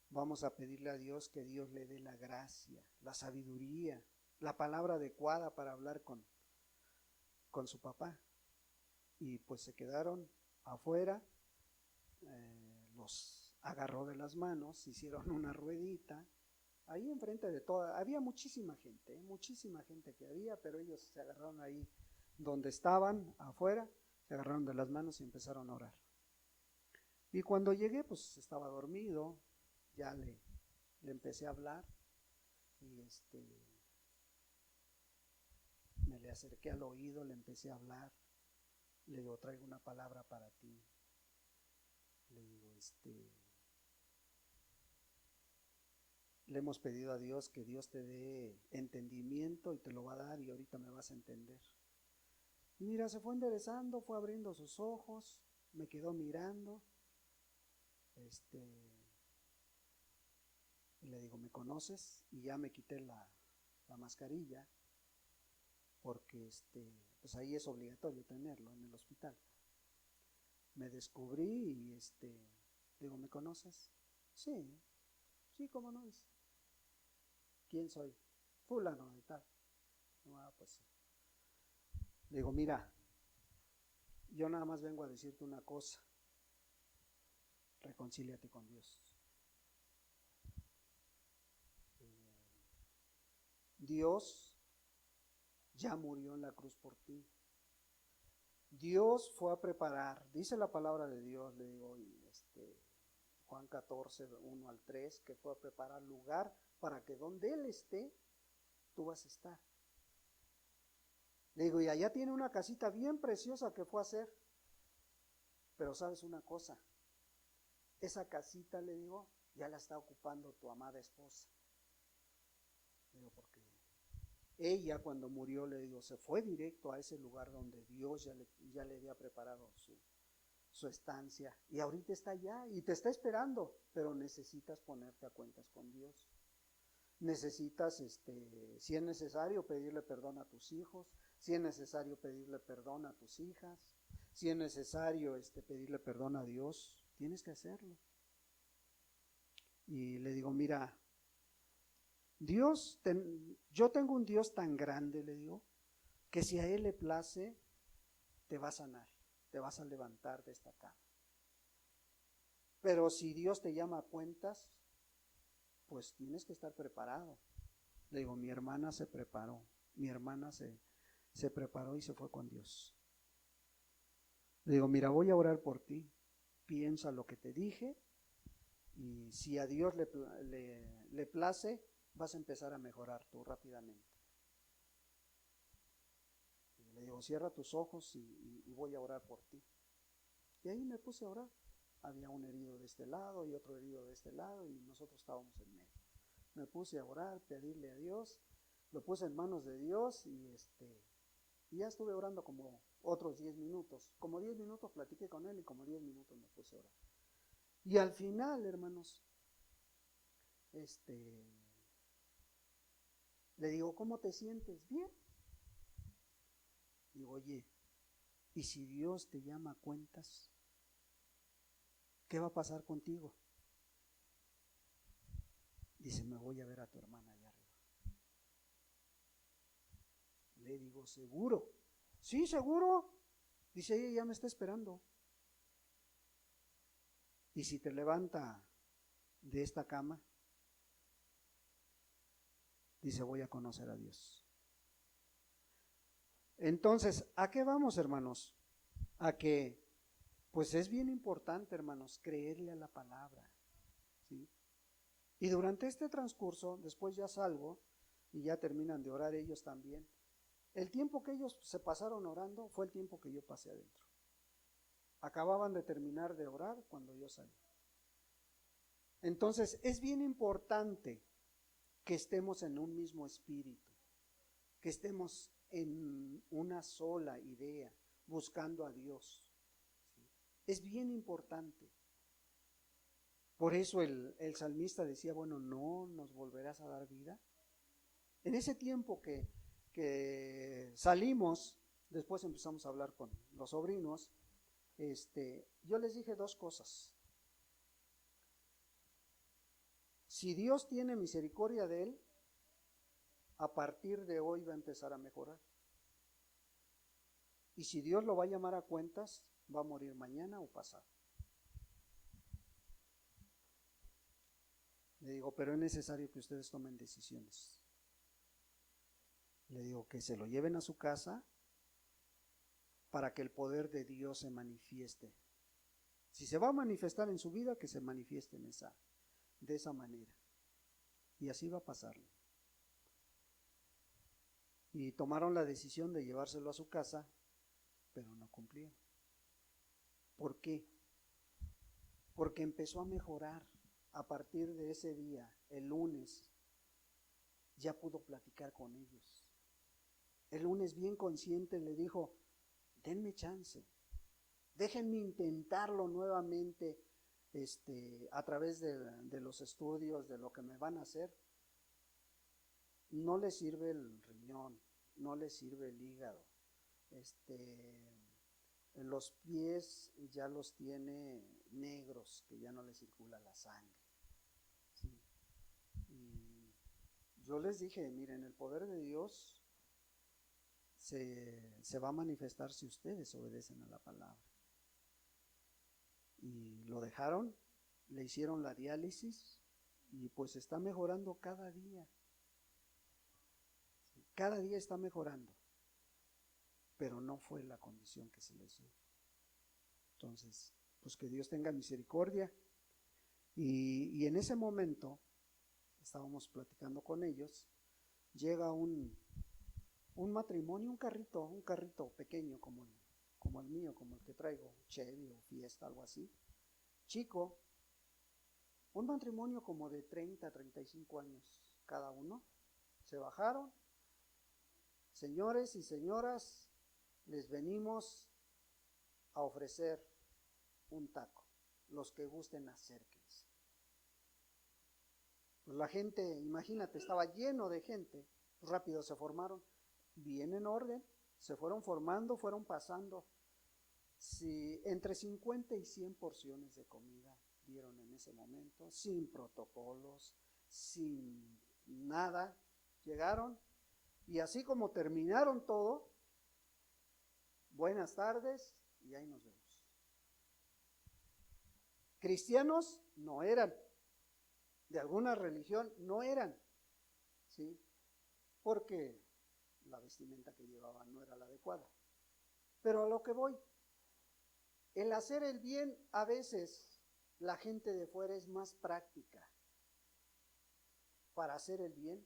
S1: Vamos a pedirle a Dios que Dios le dé la gracia, la sabiduría, la palabra adecuada para hablar con su papá. y pues se quedaron afuera, los agarró de las manos, hicieron una ruedita, ahí enfrente de toda, había muchísima gente que había, pero ellos se agarraron ahí donde estaban, afuera, se agarraron de las manos y empezaron a orar. Y cuando llegué, pues estaba dormido, ya le empecé a hablar, y me le acerqué al oído, le empecé a hablar, le digo, traigo una palabra para ti, le digo, le hemos pedido a Dios que Dios te dé entendimiento y te lo va a dar y ahorita me vas a entender. Y mira, se fue enderezando, fue abriendo sus ojos, me quedó mirando, y le digo, ¿me conoces? Y ya me quité la mascarilla, porque pues ahí es obligatorio tenerlo en el hospital. Me descubrí y digo, ¿me conoces? Sí, cómo no, dice. ¿Quién soy? Fulano de tal. Pues sí. Le digo, mira, yo nada más vengo a decirte una cosa, reconcíliate con Dios. Dios ya murió en la cruz por ti. Dios fue a preparar, dice la palabra de Dios, le digo, Juan 14, 1 al 3, que fue a preparar lugar para que donde Él esté, tú vas a estar. Le digo, y allá tiene una casita bien preciosa que fue a hacer. Pero sabes una cosa, esa casita, le digo, ya la está ocupando tu amada esposa. Le digo, porque ella cuando murió, le digo, se fue directo a ese lugar donde Dios ya le había preparado su estancia. Y ahorita está allá y te está esperando, pero necesitas ponerte a cuentas con Dios. Necesitas, si es necesario, pedirle perdón a tus hijos, si es necesario pedirle perdón a tus hijas, si es necesario pedirle perdón a Dios, tienes que hacerlo. Y le digo, mira, yo tengo un Dios tan grande, le digo, que si a Él le place, te va a sanar, te vas a levantar de esta cama. Pero si Dios te llama a cuentas, pues tienes que estar preparado. Le digo, mi hermana se preparó, mi hermana se preparó y se fue con Dios. Le digo, mira, voy a orar por ti, piensa lo que te dije y si a Dios le place, vas a empezar a mejorar tú rápidamente. Y le digo, cierra tus ojos y voy a orar por ti. Y ahí me puse a orar. Había un herido de este lado y otro herido de este lado y nosotros estábamos en medio. Me puse a orar, pedirle a Dios, lo puse en manos de Dios y ya estuve orando como otros 10 minutos. Como 10 minutos platiqué con él y como 10 minutos me puse a orar. Y al final, hermanos, le digo, ¿cómo te sientes? Bien. Digo, oye, ¿y si Dios te llama a cuentas? ¿Qué va a pasar contigo? Dice, me voy a ver a tu hermana allá arriba. Le digo, ¿seguro? Sí, seguro. Dice, ella ya me está esperando. Y si te levanta de esta cama, dice, voy a conocer a Dios. Entonces, ¿a qué vamos, hermanos? A que, pues es bien importante, hermanos, creerle a la palabra, ¿sí? Y durante este transcurso, después ya salgo y ya terminan de orar ellos también. El tiempo que ellos se pasaron orando fue el tiempo que yo pasé adentro. Acababan de terminar de orar cuando yo salí. Entonces, es bien importante que estemos en un mismo espíritu, que estemos en una sola idea, buscando a Dios. ¿Sí? Es bien importante. Por eso el salmista decía, bueno, ¿no nos volverás a dar vida? En ese tiempo que salimos, después empezamos a hablar con los sobrinos, yo les dije dos cosas. Si Dios tiene misericordia de él, a partir de hoy va a empezar a mejorar. Y si Dios lo va a llamar a cuentas, va a morir mañana o pasado. Le digo, pero es necesario que ustedes tomen decisiones. Le digo que se lo lleven a su casa para que el poder de Dios se manifieste. Si se va a manifestar en su vida, que se manifieste de esa manera. Y así va a pasarle. Y tomaron la decisión de llevárselo a su casa, pero no cumplieron. ¿Por qué? Porque empezó a mejorar. A partir de ese día, el lunes, ya pudo platicar con ellos. El lunes, bien consciente, le dijo, denme chance, déjenme intentarlo nuevamente a través de los estudios, de lo que me van a hacer. No les sirve el riñón, no les sirve el hígado. Los pies ya los tiene negros, que ya no les circula la sangre. ¿Sí? Y yo les dije, miren, el poder de Dios se va a manifestar si ustedes obedecen a la palabra. Y lo dejaron, le hicieron la diálisis y pues está mejorando cada día. Cada día está mejorando, pero no fue la condición que se les dio. Entonces, pues que Dios tenga misericordia. Y en ese momento, estábamos platicando con ellos, llega un matrimonio, un carrito pequeño como el mío, como el que traigo, Chevy o Fiesta, algo así, chico, un matrimonio como de 30, 35 años cada uno. Se bajaron, señores y señoras, les venimos a ofrecer un taco, los que gusten acérquense. Pues la gente, imagínate, estaba lleno de gente, rápido se formaron, bien en orden, se fueron formando, fueron pasando. Si entre 50 y 100 porciones de comida dieron en ese momento, sin protocolos, sin nada, llegaron y así como terminaron todo, buenas tardes y ahí nos vemos. Cristianos no eran, de alguna religión no eran, ¿sí? Porque la vestimenta que llevaban no era la adecuada. Pero a lo que voy, el hacer el bien, a veces la gente de fuera es más práctica para hacer el bien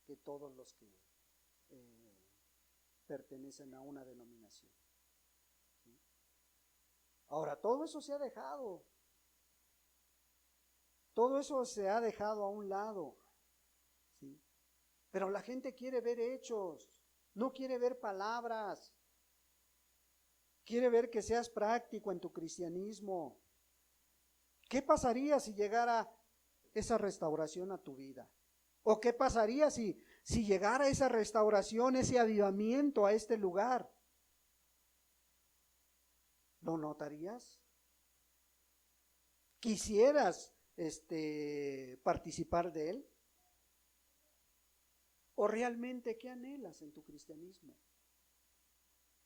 S1: que todos los que pertenecen a una denominación. ¿Sí? Ahora, todo eso se ha dejado. Todo eso se ha dejado a un lado. ¿Sí? Pero la gente quiere ver hechos, no quiere ver palabras. Quiere ver que seas práctico en tu cristianismo. ¿Qué pasaría si llegara esa restauración a tu vida? ¿O qué pasaría si llegara esa restauración, ese avivamiento a este lugar? ¿Lo notarías? ¿Quisieras participar de él? ¿O realmente qué anhelas en tu cristianismo?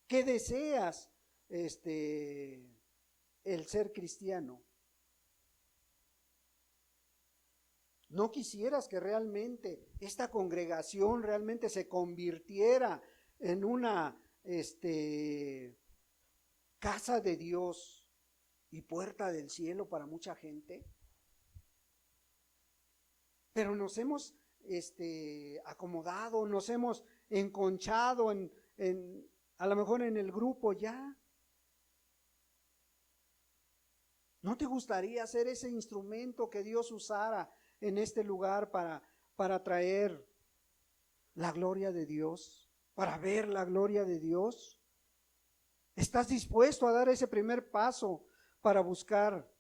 S1: ¿Qué deseas el ser cristiano? ¿No quisieras que realmente esta congregación realmente se convirtiera en una casa de Dios y puerta del cielo para mucha gente? Pero nos hemos acomodado, nos hemos enconchado a lo mejor en el grupo ya. ¿No te gustaría ser ese instrumento que Dios usara en este lugar para traer la gloria de Dios, para ver la gloria de Dios? ¿Estás dispuesto a dar ese primer paso para buscar?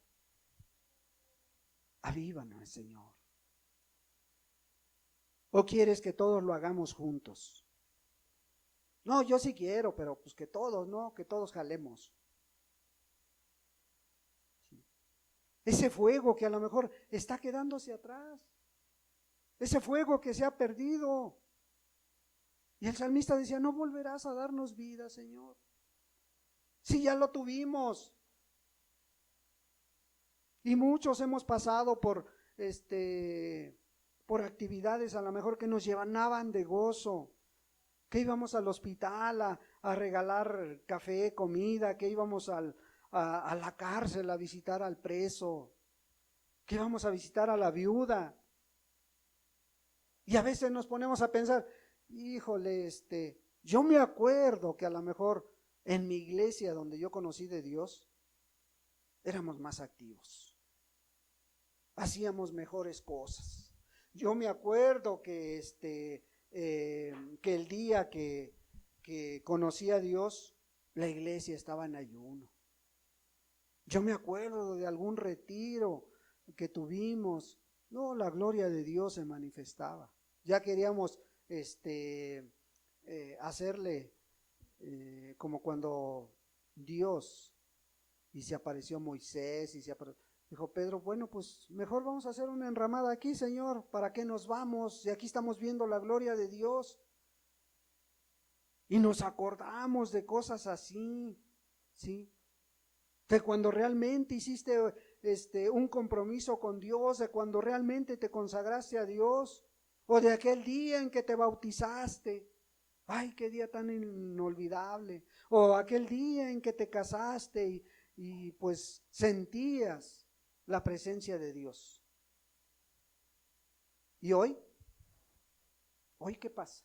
S1: Avívanos, Señor. ¿O quieres que todos lo hagamos juntos? No, yo sí quiero, pero pues que todos, ¿no? Que todos jalemos. Sí. Ese fuego que a lo mejor está quedándose atrás. Ese fuego que se ha perdido. Y el salmista decía, no volverás a darnos vida, Señor. Si ya lo tuvimos. Y muchos hemos pasado por actividades a lo mejor que nos llenaban de gozo, que íbamos al hospital a regalar café, comida, que íbamos a la cárcel a visitar al preso, que íbamos a visitar a la viuda. Y a veces nos ponemos a pensar, híjole, yo me acuerdo que a lo mejor en mi iglesia donde yo conocí de Dios, éramos más activos. Hacíamos mejores cosas. Yo me acuerdo que que el día que conocí a Dios, la iglesia estaba en ayuno. Yo me acuerdo de algún retiro que tuvimos. No, la gloria de Dios se manifestaba. Ya queríamos hacerle como cuando Dios y se apareció Moisés y dijo Pedro, bueno, pues mejor vamos a hacer una enramada aquí, Señor, ¿para qué nos vamos? Y aquí estamos viendo la gloria de Dios. Y nos acordamos de cosas así, ¿sí? De cuando realmente hiciste un compromiso con Dios, de cuando realmente te consagraste a Dios, o de aquel día en que te bautizaste. Ay, qué día tan inolvidable. O aquel día en que te casaste y pues sentías la presencia de Dios. ¿Y hoy? ¿Hoy qué pasa?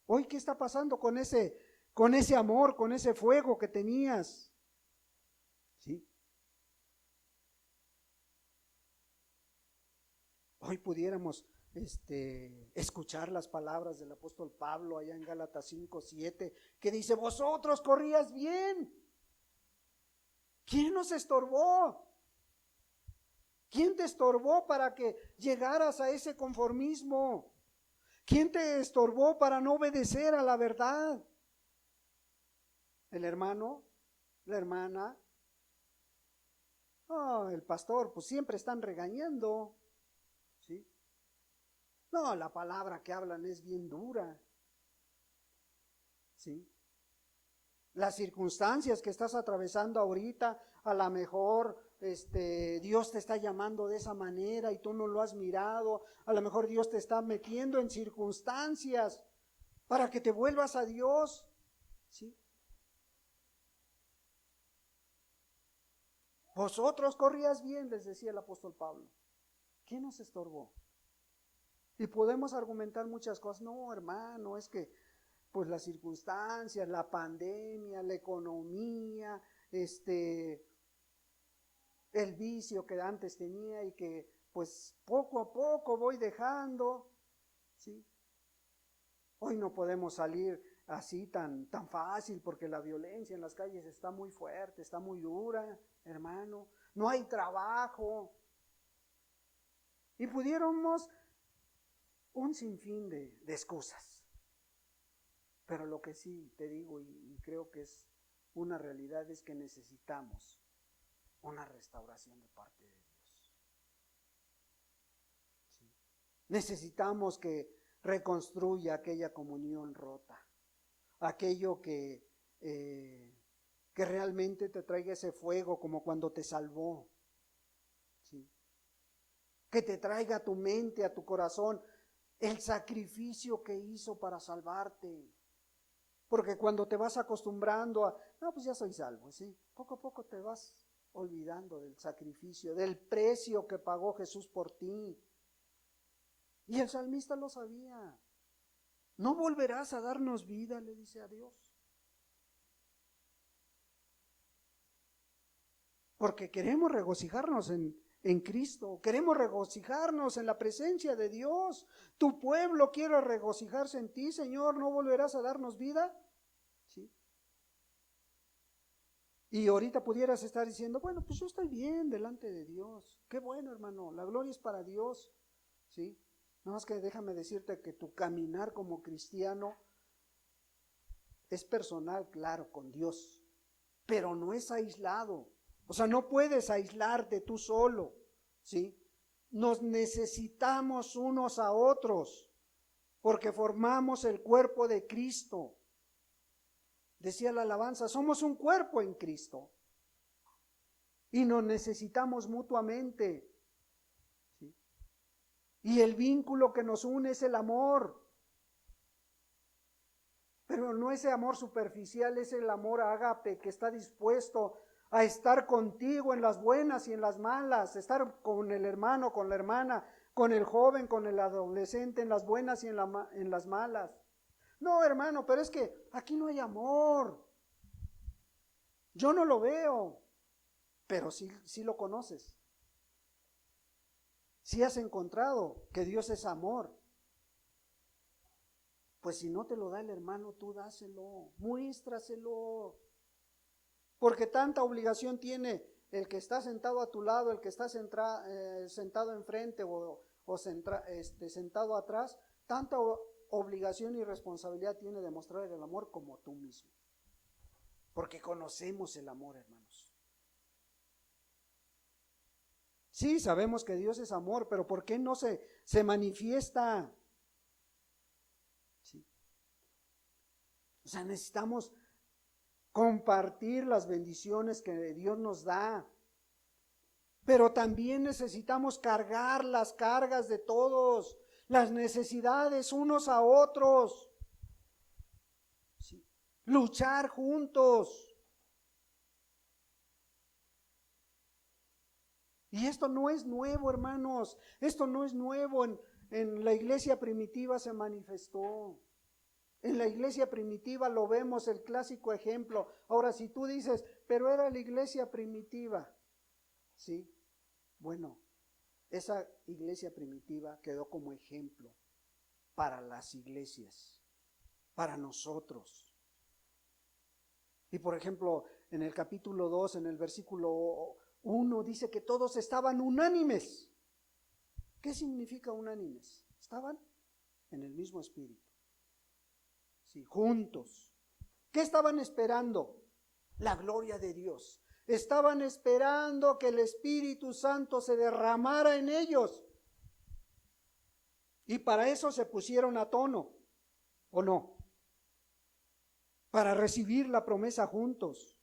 S1: ¿Hoy qué está pasando con ese amor, con ese fuego que tenías? ¿Sí? Hoy pudiéramos escuchar las palabras del apóstol Pablo allá en Gálatas 5:7, que dice, vosotros corrías bien. ¿Quién nos estorbó? ¿Quién te estorbó para que llegaras a ese conformismo? ¿Quién te estorbó para no obedecer a la verdad? ¿El hermano? ¿La hermana? Oh, el pastor, pues siempre están regañando. ¿Sí? No, la palabra que hablan es bien dura. ¿Sí? Las circunstancias que estás atravesando ahorita, a lo mejor Dios te está llamando de esa manera y tú no lo has mirado. A lo mejor Dios te está metiendo en circunstancias para que te vuelvas a Dios. ¿Sí? Vosotros corrías bien, les decía el apóstol Pablo. ¿Quién nos estorbó? Y podemos argumentar muchas cosas. No, hermano, es que pues las circunstancias, la pandemia, la economía, el vicio que antes tenía y que pues poco a poco voy dejando, ¿sí? Hoy no podemos salir así tan fácil porque la violencia en las calles está muy fuerte, está muy dura, hermano. No hay trabajo. Y pudiéramos un sinfín de excusas. Pero lo que sí te digo y creo que es una realidad es que necesitamos una restauración de parte de Dios. ¿Sí? Necesitamos que reconstruya aquella comunión rota, aquello que realmente te traiga ese fuego como cuando te salvó. ¿Sí? Que te traiga a tu mente, a tu corazón, el sacrificio que hizo para salvarte. Porque cuando te vas acostumbrando no, pues ya soy salvo, ¿sí? Poco a poco te vas olvidando del sacrificio, del precio que pagó Jesús por ti. Y el salmista lo sabía. No volverás a darnos vida, le dice a Dios. Porque queremos regocijarnos en Cristo, queremos regocijarnos en la presencia de Dios. Tu pueblo quiere regocijarse en ti, Señor, ¿no volverás a darnos vida? ¿Sí? Y ahorita pudieras estar diciendo, bueno, pues yo estoy bien delante de Dios. Qué bueno, hermano, la gloria es para Dios. ¿Sí? Nada más que déjame decirte que tu caminar como cristiano es personal, claro, con Dios, pero no es aislado. O sea, no puedes aislarte tú solo, ¿sí? Nos necesitamos unos a otros, porque formamos el cuerpo de Cristo. Decía la alabanza, somos un cuerpo en Cristo y nos necesitamos mutuamente. ¿Sí? Y el vínculo que nos une es el amor. Pero no ese amor superficial, es el amor ágape que está dispuesto a estar contigo en las buenas y en las malas, estar con el hermano, con la hermana, con el joven, con el adolescente, en las buenas y en las malas. No, hermano, pero es que aquí no hay amor. Yo no lo veo, pero sí lo conoces. Sí has encontrado que Dios es amor. Pues si no te lo da el hermano, tú dáselo, muéstraselo. Porque tanta obligación tiene el que está sentado a tu lado, el que está sentado enfrente o sentado atrás, tanta obligación y responsabilidad tiene de mostrar el amor como tú mismo. Porque conocemos el amor, hermanos. Sí, sabemos que Dios es amor, pero ¿por qué no se manifiesta? Sí. O sea, necesitamos compartir las bendiciones que Dios nos da. Pero también necesitamos cargar las cargas de todos, las necesidades unos a otros. Sí. Luchar juntos. Y esto no es nuevo, hermanos. Esto no es nuevo. En la iglesia primitiva se manifestó. En la iglesia primitiva lo vemos, el clásico ejemplo. Ahora, si tú dices, pero era la iglesia primitiva, ¿sí? Bueno, esa iglesia primitiva quedó como ejemplo para las iglesias, para nosotros. Y por ejemplo, en el capítulo 2, en el versículo 1, dice que todos estaban unánimes. ¿Qué significa unánimes? Estaban en el mismo espíritu. Sí, juntos. ¿Qué estaban esperando? La gloria de Dios. Estaban esperando que el Espíritu Santo se derramara en ellos. Y para eso se pusieron a tono, ¿o no? Para recibir la promesa juntos.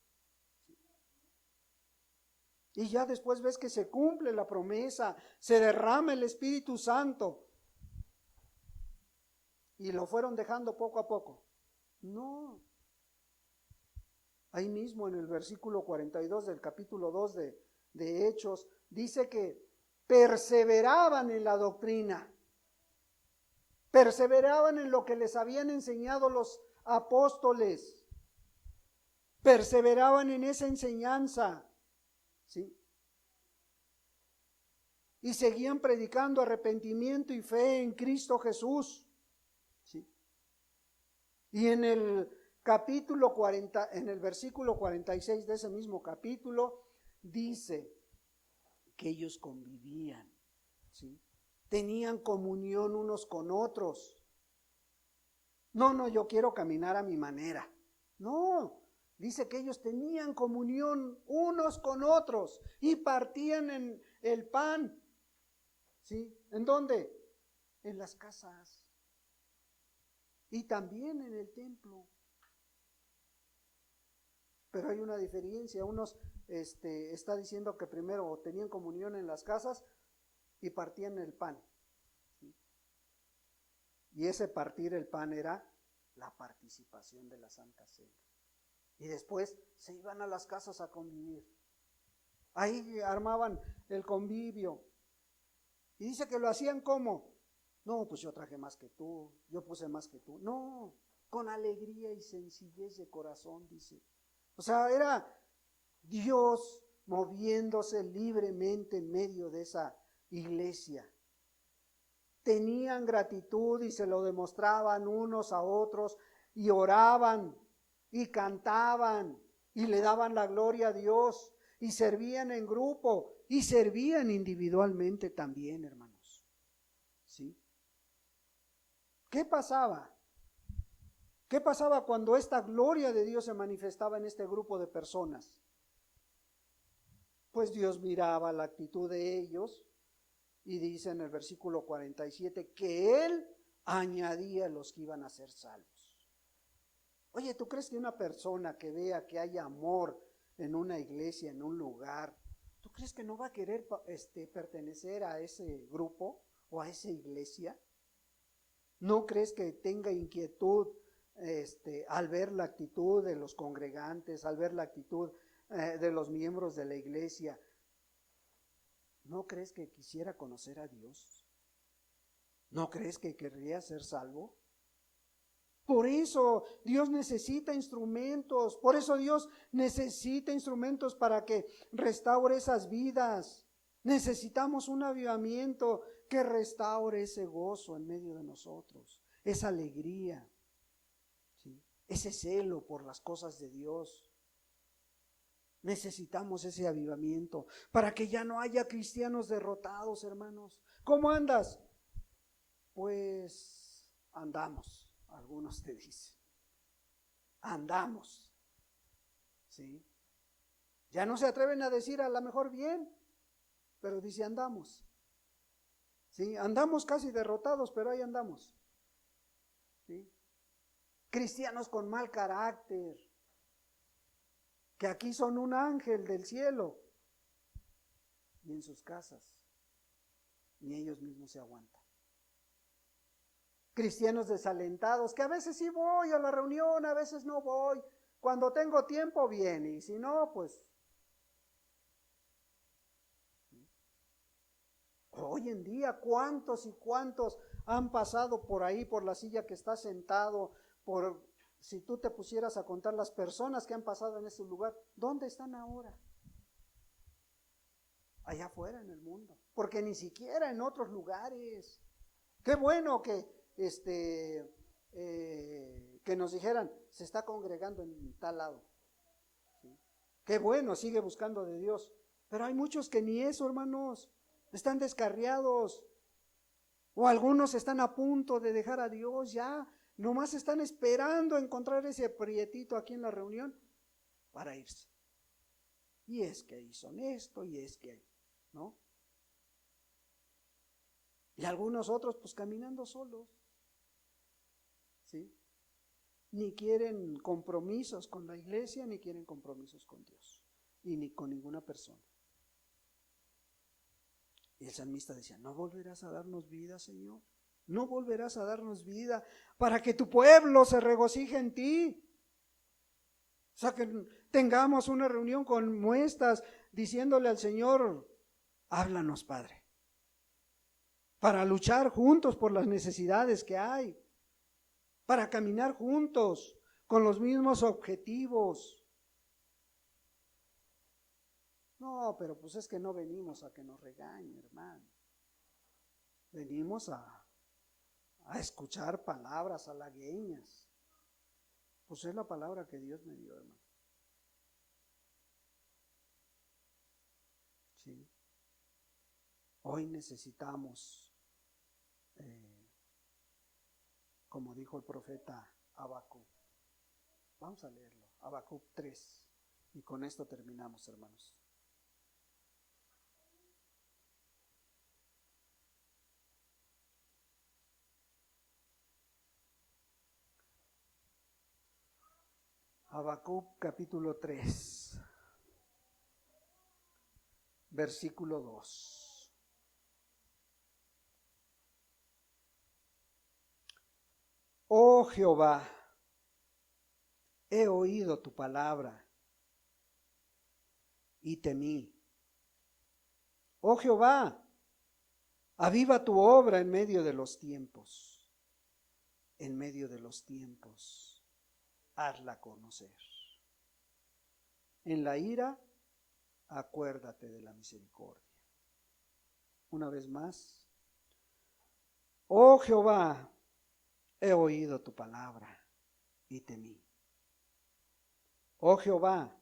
S1: Y ya después ves que se cumple la promesa, se derrama el Espíritu Santo. Y lo fueron dejando poco a poco. No. Ahí mismo en el versículo 42 del capítulo 2 de Hechos, dice que perseveraban en la doctrina. Perseveraban en lo que les habían enseñado los apóstoles. Perseveraban en esa enseñanza. ¿Sí? Y seguían predicando arrepentimiento y fe en Cristo Jesús. ¿Sí? Y en el capítulo 40, en el versículo 46 de ese mismo capítulo, dice que ellos convivían, ¿sí? Tenían comunión unos con otros. No, yo quiero caminar a mi manera. No, dice que ellos tenían comunión unos con otros y partían en el pan. ¿Sí? ¿En dónde? En las casas. Y también en el templo. Pero hay una diferencia. Unos está diciendo que primero tenían comunión en las casas y partían el pan. ¿Sí? Y ese partir el pan era la participación de la Santa Cena. Y después se iban a las casas a convivir. Ahí armaban el convivio. Y dice que lo hacían ¿cómo? No, pues yo traje más que tú, yo puse más que tú. No, con alegría y sencillez de corazón, dice. O sea, era Dios moviéndose libremente en medio de esa iglesia. Tenían gratitud y se lo demostraban unos a otros y oraban y cantaban y le daban la gloria a Dios y servían en grupo y servían individualmente también, hermanos. ¿Sí? ¿Qué pasaba? ¿Qué pasaba cuando esta gloria de Dios se manifestaba en este grupo de personas? Pues Dios miraba la actitud de ellos y dice en el versículo 47 que Él añadía los que iban a ser salvos. Oye, ¿tú crees que una persona que vea que hay amor en una iglesia, en un lugar, ¿tú crees que no va a querer pertenecer a ese grupo o a esa iglesia? ¿No crees que tenga inquietud al ver la actitud de los congregantes, al ver la actitud de los miembros de la iglesia? ¿No crees que quisiera conocer a Dios? ¿No crees que querría ser salvo? Por eso Dios necesita instrumentos, por eso Dios necesita instrumentos para que restaure esas vidas. Necesitamos un avivamiento que restaure ese gozo en medio de nosotros, esa alegría, ¿sí? Ese celo por las cosas de Dios. Necesitamos ese avivamiento para que ya no haya cristianos derrotados, hermanos. ¿Cómo andas? Pues andamos. Algunos te dicen, andamos, ¿sí? Ya no se atreven a decir a lo mejor bien, pero dice andamos, ¿sí? Andamos casi derrotados, pero ahí andamos, ¿sí? Cristianos con mal carácter, que aquí son un ángel del cielo, y en sus casas, ni ellos mismos se aguantan. Cristianos desalentados, que a veces sí voy a la reunión, a veces no voy. Cuando tengo tiempo viene, y si no, pues. Hoy en día, ¿cuántos y cuántos han pasado por ahí, por la silla que está sentado? Si tú te pusieras a contar las personas que han pasado en ese lugar, ¿dónde están ahora? Allá afuera en el mundo, porque ni siquiera en otros lugares. Qué bueno que que nos dijeran, se está congregando en tal lado. ¿Sí? Qué bueno, sigue buscando de Dios. Pero hay muchos que ni eso, hermanos, están descarriados. O algunos están a punto de dejar a Dios ya. Nomás están esperando encontrar ese prietito aquí en la reunión para irse. Y es que hizo esto, y es que, ¿no? Y algunos otros pues caminando solos. ¿Sí? Ni quieren compromisos con la iglesia, ni quieren compromisos con Dios, y ni con ninguna persona. Y el salmista decía, ¿no volverás a darnos vida, Señor? ¿No volverás a darnos vida para que tu pueblo se regocije en ti? O sea, que tengamos una reunión con muestras diciéndole al Señor, háblanos, Padre, para luchar juntos por las necesidades que hay, para caminar juntos con los mismos objetivos. No, pero pues es que no venimos a que nos regañe, hermano. Venimos a escuchar palabras halagüeñas. Pues es la palabra que Dios me dio, hermano. Sí. Hoy necesitamos, como dijo el profeta Habacuc. Vamos a leerlo, Habacuc 3. Y con esto terminamos, hermanos. Habacuc capítulo 3, versículo 2. Oh Jehová, he oído tu palabra y temí. Oh Jehová, aviva tu obra en medio de los tiempos. En medio de los tiempos, hazla conocer. En la ira, acuérdate de la misericordia. Una vez más. Oh Jehová, he oído tu palabra y temí. Oh Jehová,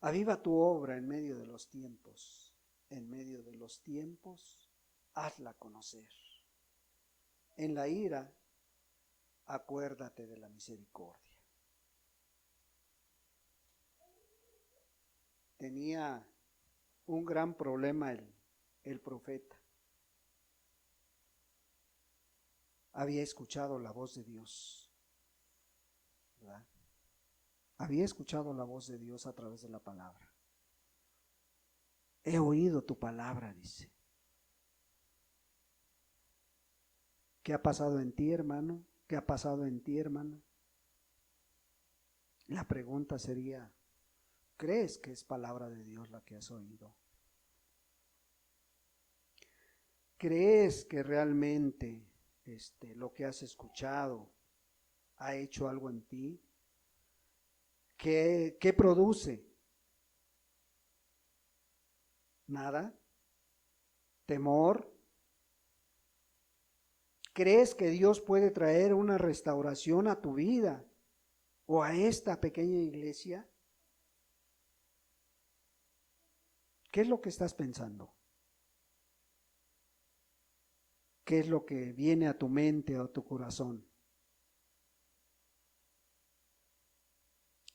S1: aviva tu obra en medio de los tiempos. En medio de los tiempos, hazla conocer. En la ira, acuérdate de la misericordia. Tenía un gran problema el profeta. Había escuchado la voz de Dios, ¿verdad? Había escuchado la voz de Dios a través de la palabra. He oído tu palabra, dice. ¿Qué ha pasado en ti, hermano? ¿Qué ha pasado en ti, hermana? La pregunta sería, ¿crees que es palabra de Dios la que has oído? ¿Crees que realmente lo que has escuchado ha hecho algo en ti? ¿Qué produce? Nada. ¿Temor? ¿Crees que Dios puede traer una restauración a tu vida o a esta pequeña iglesia? ¿Qué es lo que estás pensando? ¿Qué es lo que viene a tu mente o a tu corazón?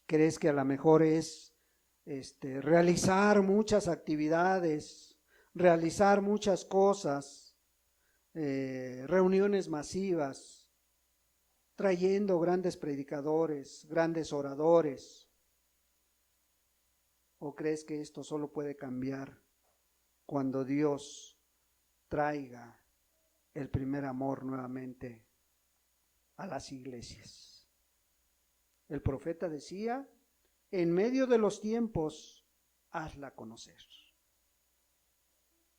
S1: ¿Crees que a lo mejor es realizar muchas actividades, realizar muchas cosas, reuniones masivas, trayendo grandes predicadores, grandes oradores? ¿O crees que esto solo puede cambiar cuando Dios traiga el primer amor nuevamente a las iglesias? El profeta decía, en medio de los tiempos, hazla conocer.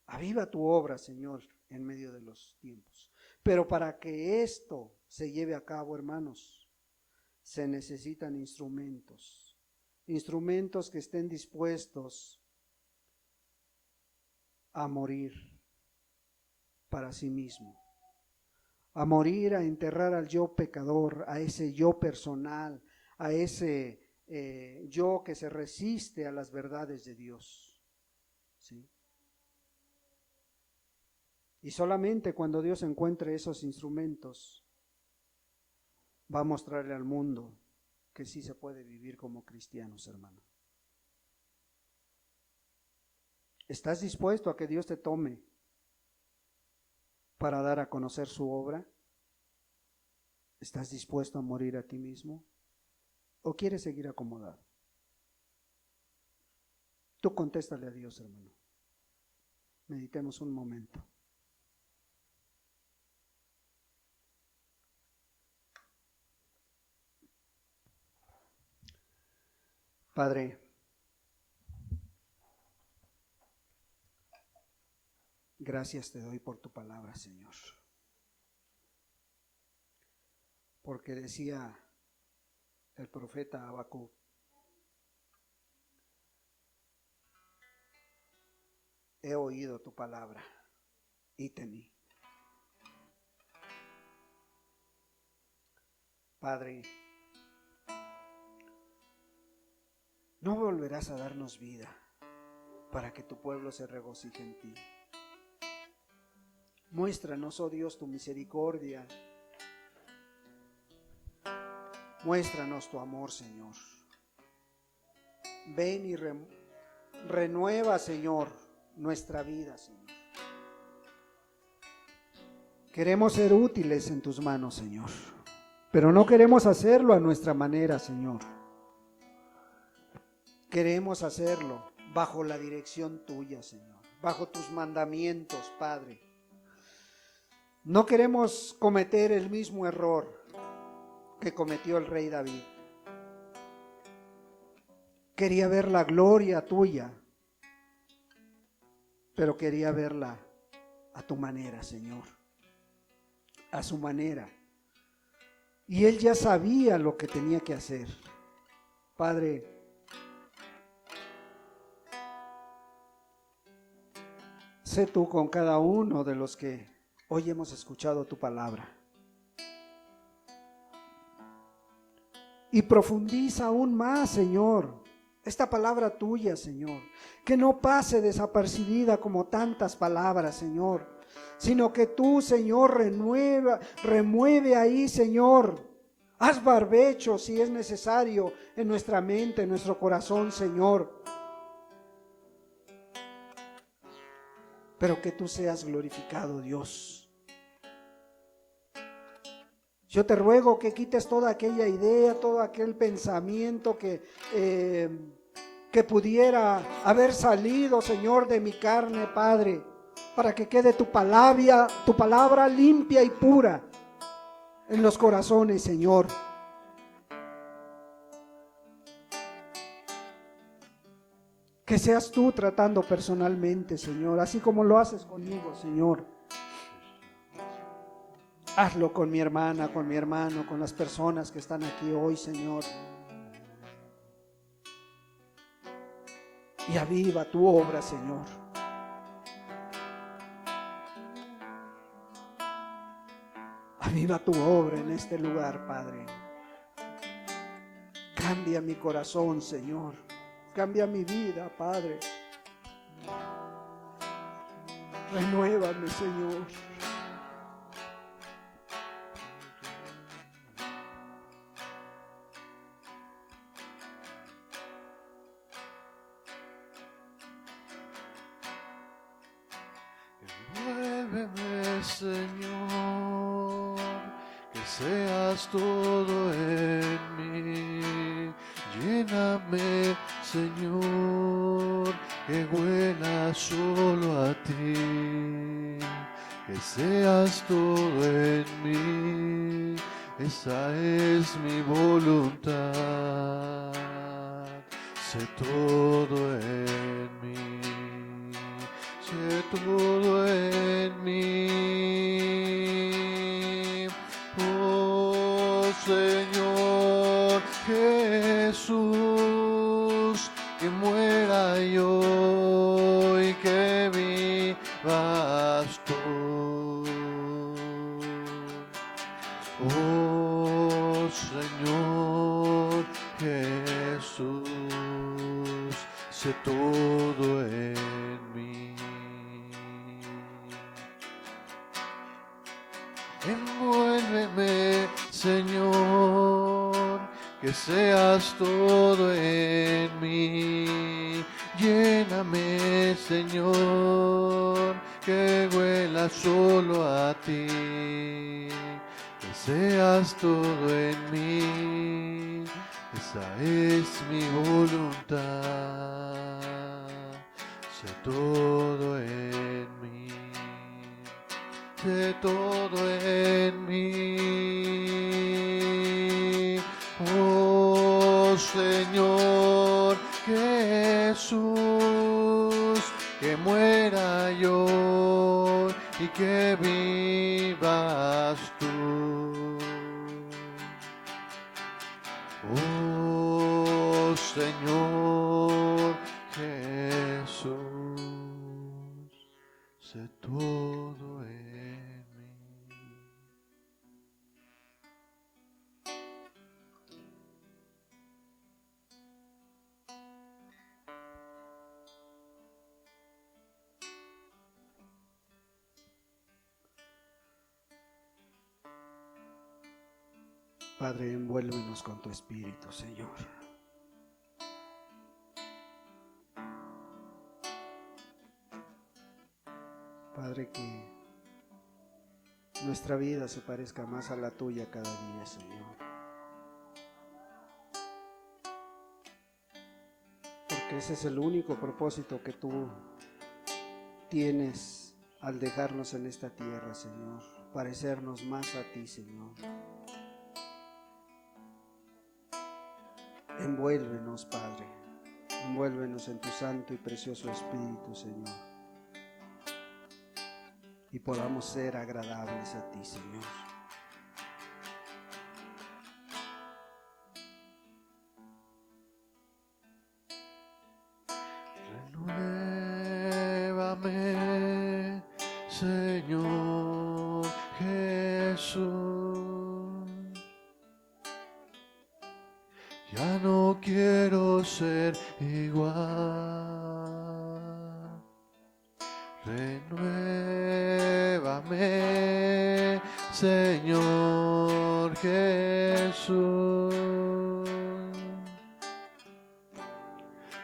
S1: Aviva tu obra, Señor, en medio de los tiempos. Pero para que esto se lleve a cabo, hermanos, se necesitan instrumentos que estén dispuestos a morir para sí mismo, a morir, a enterrar al yo pecador, a ese yo personal, a ese yo que se resiste a las verdades de Dios, ¿sí? Y solamente cuando Dios encuentre esos instrumentos, va a mostrarle al mundo que sí se puede vivir como cristianos, hermano. ¿Estás dispuesto a que Dios te tome para dar a conocer su obra? ¿Estás dispuesto a morir a ti mismo? ¿O quieres seguir acomodado? Tú contéstale a Dios, hermano. Meditemos un momento. Padre, gracias te doy por tu palabra, Señor. Porque decía el profeta Habacuc, he oído tu palabra y temí. Padre, no volverás a darnos vida para que tu pueblo se regocije en ti. Muéstranos, oh Dios, tu misericordia. Muéstranos tu amor, Señor. Ven y renueva, Señor, nuestra vida, Señor. Queremos ser útiles en tus manos, Señor, pero no queremos hacerlo a nuestra manera, Señor. Queremos hacerlo bajo la dirección tuya, Señor, bajo tus mandamientos, Padre. No queremos cometer el mismo error que cometió el rey David. Quería ver la gloria tuya, pero quería verla a tu manera, Señor, a su manera. Y él ya sabía lo que tenía que hacer. Padre, sé tú con cada uno de los que hoy hemos escuchado tu palabra. Y profundiza aún más, Señor, esta palabra tuya, Señor. Que no pase desapercibida como tantas palabras, Señor. Sino que tú, Señor, remueve ahí, Señor. Haz barbecho si es necesario en nuestra mente, en nuestro corazón, Señor. Pero que tú seas glorificado, Dios. Yo te ruego que quites toda aquella idea, todo aquel pensamiento que pudiera haber salido, Señor, de mi carne, Padre, para que quede tu palabra limpia y pura en los corazones, Señor. Que seas tú tratando personalmente, Señor, así como lo haces conmigo, Señor. Hazlo con mi hermana, con mi hermano, con las personas que están aquí hoy, Señor. Y aviva tu obra, Señor. Aviva tu obra en este lugar, Padre. Cambia mi corazón, Señor. Cambia mi vida, Padre. Renuévame, Señor.
S2: Envuélveme, Señor, que seas todo en mí. Lléname, Señor, que huela solo a ti. Que seas todo en mí, esa es mi voluntad. Sé todo en mí, sé todo en mí. Oh Señor Jesús, que muera yo y que vivas tú. Oh Señor Jesús, sé todo en mí. Envuélveme, Señor, que seas todo en mí. Lléname, Señor, que huela solo a ti. Que seas todo en mí, esa es mi voluntad. Sé todo en mí, sé todo en mí. Oh Señor Jesús, que muera yo y que vivas tú. Oh Señor Jesús, sé todo en mí.
S1: Padre, envuélvenos con tu Espíritu, Señor. Padre, que nuestra vida se parezca más a la tuya cada día, Señor. Porque ese es el único propósito que tú tienes al dejarnos en esta tierra, Señor. Parecernos más a ti, Señor. Envuélvenos, Padre. Envuélvenos en tu santo y precioso Espíritu, Señor. Y podamos ser agradables a ti, Señor.
S2: Renuévame, Señor Jesús. Ya no quiero ser igual. Renuévame, Señor Jesús.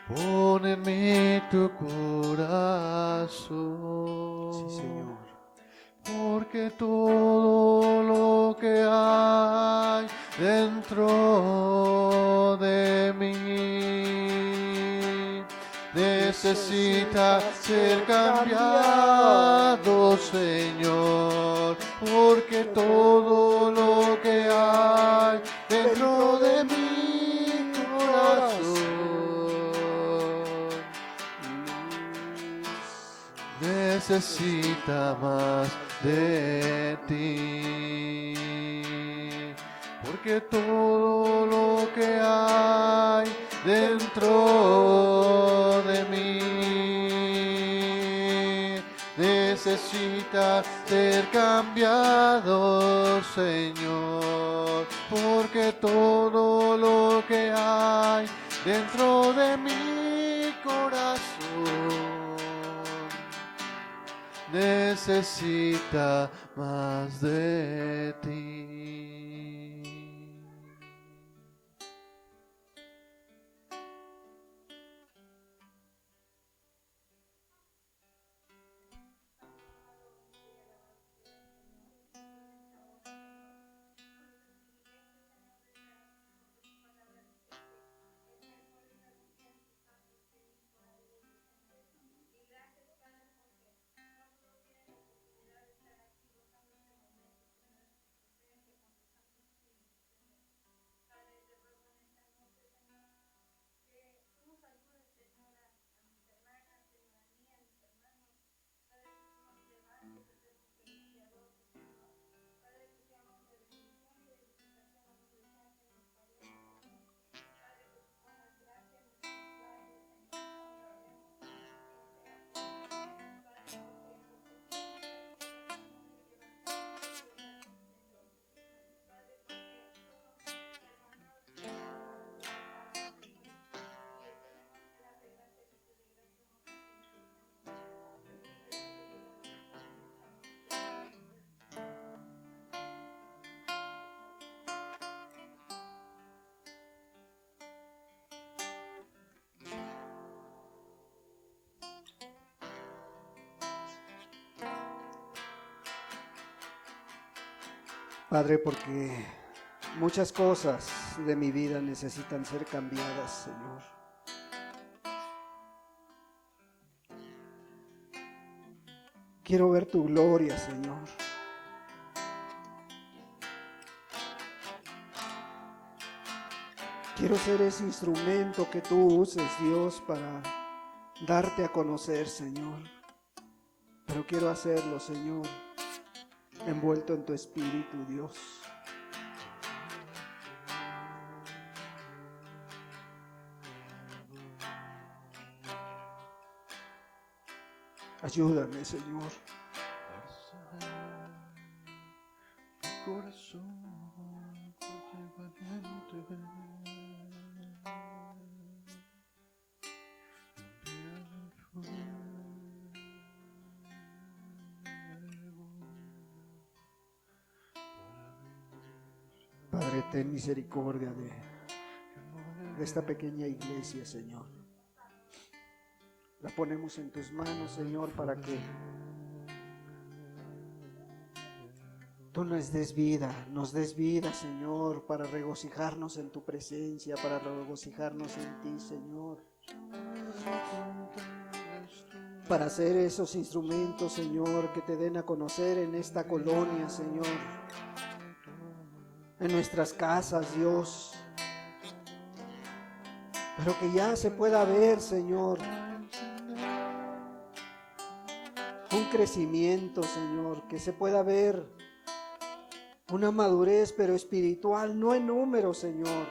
S2: Pon en mí tu corazón.
S1: Sí, Señor.
S2: Porque porque todo lo que hay dentro de mí necesita ser cambiado, Señor, porque todo lo que hay dentro de mi corazón necesita más de ti, porque todo lo que hay dentro de mí necesita ser cambiado, Señor, porque todo lo que hay dentro de mi corazón necesita más de ti.
S1: Padre, porque muchas cosas de mi vida necesitan ser cambiadas, Señor. Quiero ver tu gloria, Señor. Quiero ser ese instrumento que tú uses, Dios, para darte a conocer, Señor. Pero quiero hacerlo, Señor, envuelto en tu espíritu, Dios. Ayúdame, Señor. Padre, ten misericordia de esta pequeña iglesia, Señor. La ponemos en tus manos, Señor, para que tú nos des vida, Señor, para regocijarnos en tu presencia, para regocijarnos en ti, Señor. Para hacer esos instrumentos, Señor, que te den a conocer en esta colonia, Señor. En nuestras casas, Dios. Pero que ya se pueda ver, Señor, un crecimiento, Señor, que se pueda ver una madurez, pero espiritual, no en número, Señor,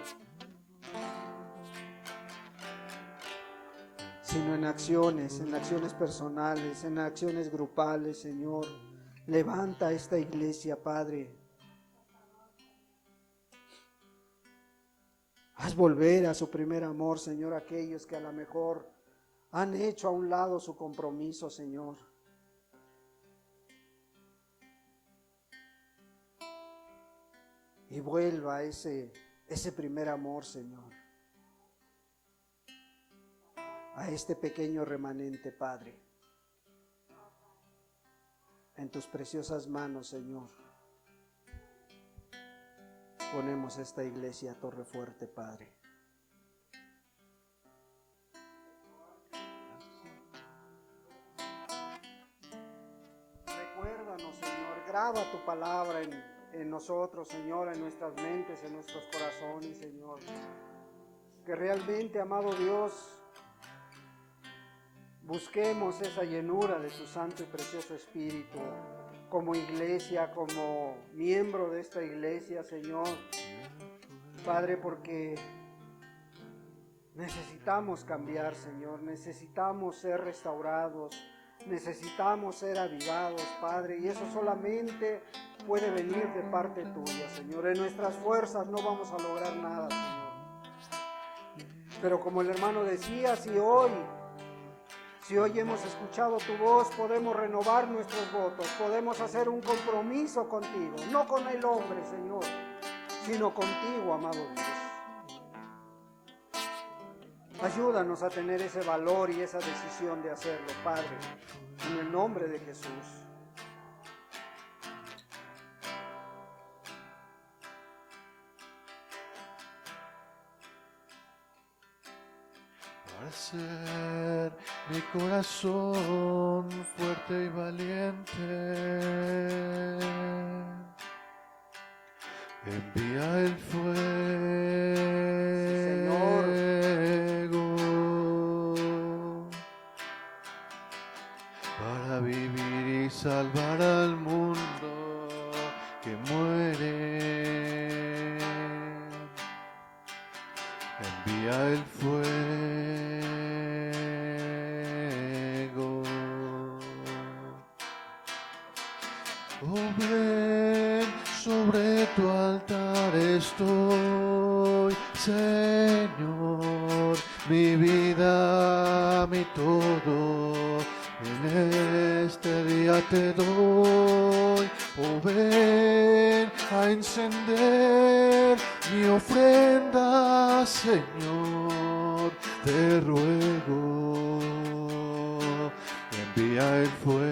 S1: sino en acciones personales, en acciones grupales, Señor. Levanta esta iglesia, Padre. Haz volver a su primer amor, Señor, aquellos que a lo mejor han hecho a un lado su compromiso, Señor. Y vuelva a ese primer amor, Señor. A este pequeño remanente, Padre. En tus preciosas manos, Señor, ponemos esta iglesia Torre Fuerte, Padre. Recuérdanos, Señor, graba tu palabra en nosotros, Señor, en nuestras mentes, en nuestros corazones, Señor. Que realmente, amado Dios, busquemos esa llenura de tu santo y precioso Espíritu como iglesia, como miembro de esta iglesia, Señor. Padre, porque necesitamos cambiar, Señor, necesitamos ser restaurados, necesitamos ser avivados, Padre, y eso solamente puede venir de parte tuya, Señor. En nuestras fuerzas no vamos a lograr nada, Señor. Pero como el hermano decía, si hoy hemos escuchado tu voz, podemos renovar nuestros votos, podemos hacer un compromiso contigo, no con el hombre, Señor, sino contigo, amado Dios. Ayúdanos a tener ese valor y esa decisión de hacerlo, Padre, en el nombre de Jesús.
S2: Para hacer mi corazón fuerte y valiente, envía el fuego para vivir y salvar al mundo que muere. Envía el fuego. Oh, ven, sobre tu altar estoy, Señor, mi vida, mi todo, en este día te doy. Oh, ven a encender mi ofrenda, Señor, te ruego, envía el fuego.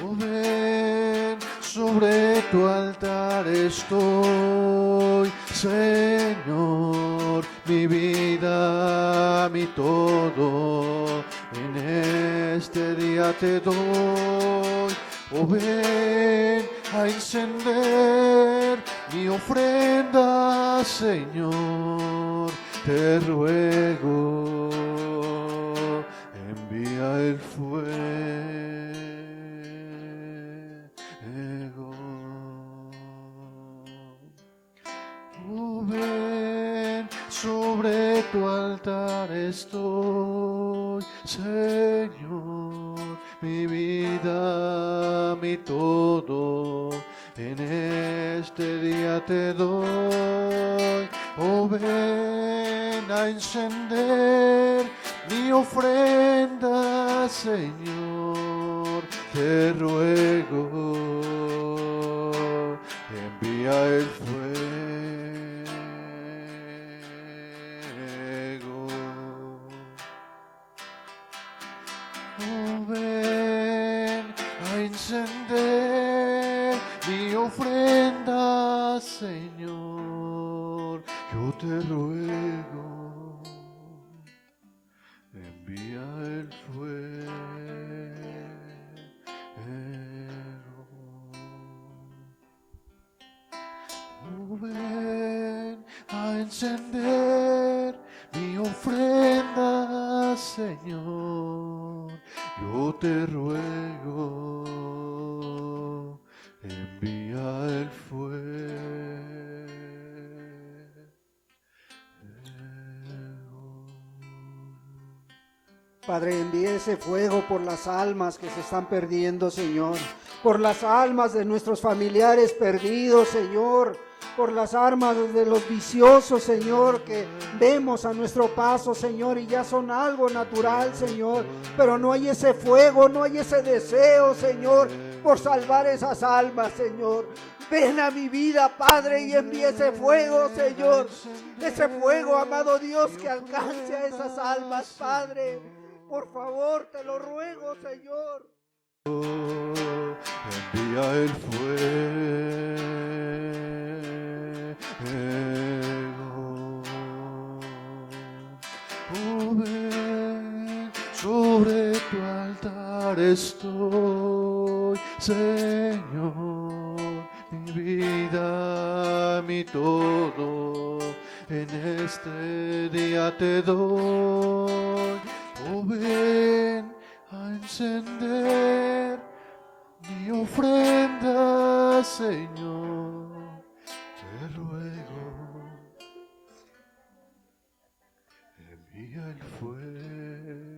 S2: Oh, ven, sobre tu altar estoy, Señor, mi vida, mi todo, en este día te doy. Oh, ven a encender mi ofrenda, Señor, te ruego, envía el fuego. Oh, ven, sobre tu altar estoy, Señor, mi vida, mi todo, en este día te doy. Oh, ven a encender mi ofrenda, Señor, te ruego, envía el fuego. Oh, ven a encender mi ofrenda, Señor, yo te ruego, envía el fuego. Oh, ven a encender mi ofrenda, Señor, yo te ruego, envía el fuego.
S1: Padre, envíe ese fuego por las almas que se están perdiendo, Señor, por las almas de nuestros familiares perdidos, Señor, por las almas de los viciosos, Señor, que vemos a nuestro paso, Señor, y ya son algo natural, Señor, pero no hay ese fuego, no hay ese deseo, Señor, por salvar esas almas, Señor. Ven a mi vida, Padre, y envía ese fuego, Señor. Ese fuego, amado Dios, que alcance a esas almas, Padre. Por favor, te lo ruego, Señor.
S2: Envía el fuego. Oh, ven, sobre tu altar estoy, Señor, mi vida, mi todo, en este día te doy. Oh, ven a encender mi ofrenda, Señor, te ruego, envía el fuego.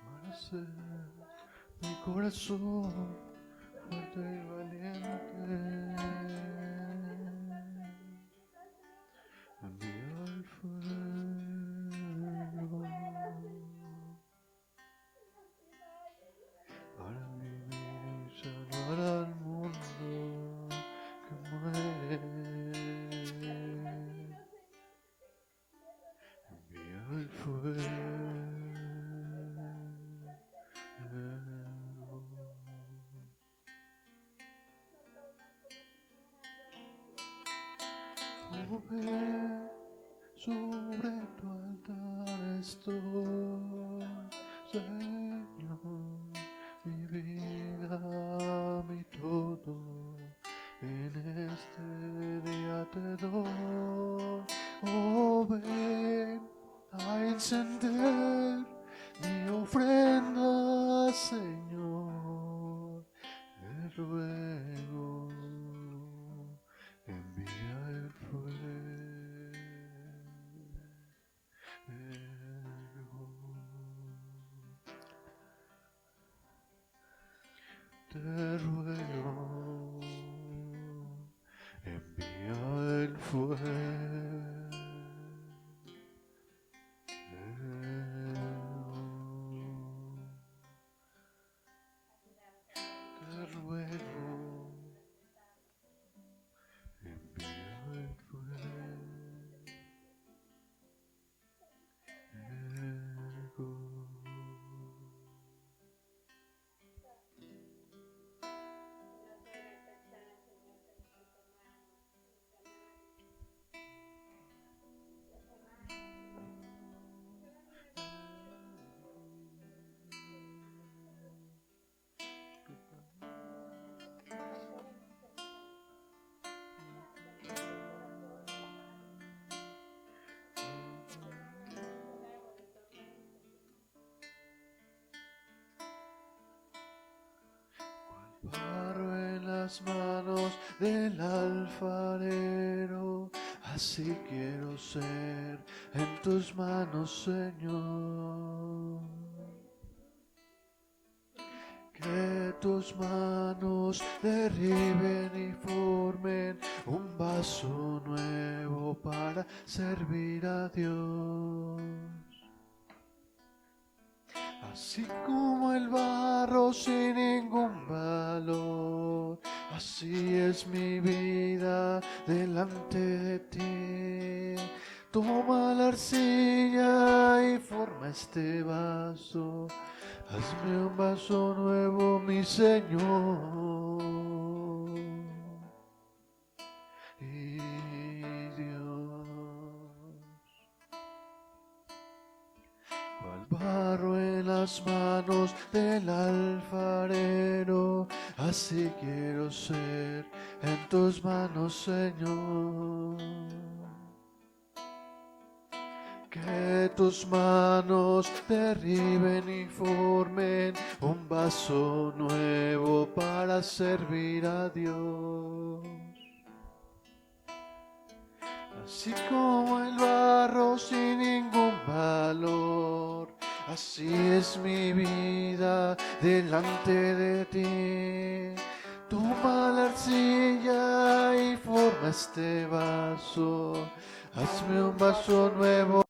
S2: Para hacer mi corazón fuerte y valiente. Envía el fuego para vivir y salvar al mundo que muere. Envía el fuego. Sobre tu altar estoy, Señor, mi vida, mi todo, en este día te doy. Oh, ven a encender mi ofrenda, Señor, te ruego, envía el fuego. Te ruego, envía el fuego. Te ruego, envía el fuego. Barro en las manos del alfarero, así quiero ser en tus manos, Señor. Que tus manos derriben y formen un vaso nuevo para servir a Dios. Así como el barro sin ningún valor, así es mi vida delante de ti. Toma la arcilla y forma este vaso, hazme un vaso nuevo, mi Señor. Y barro en las manos del alfarero, así quiero ser en tus manos, Señor. Que tus manos derriben y formen un vaso nuevo para servir a Dios. Así como el barro sin ningún valor, así es mi vida delante de ti. Toma la arcilla y forma este vaso, hazme un vaso nuevo.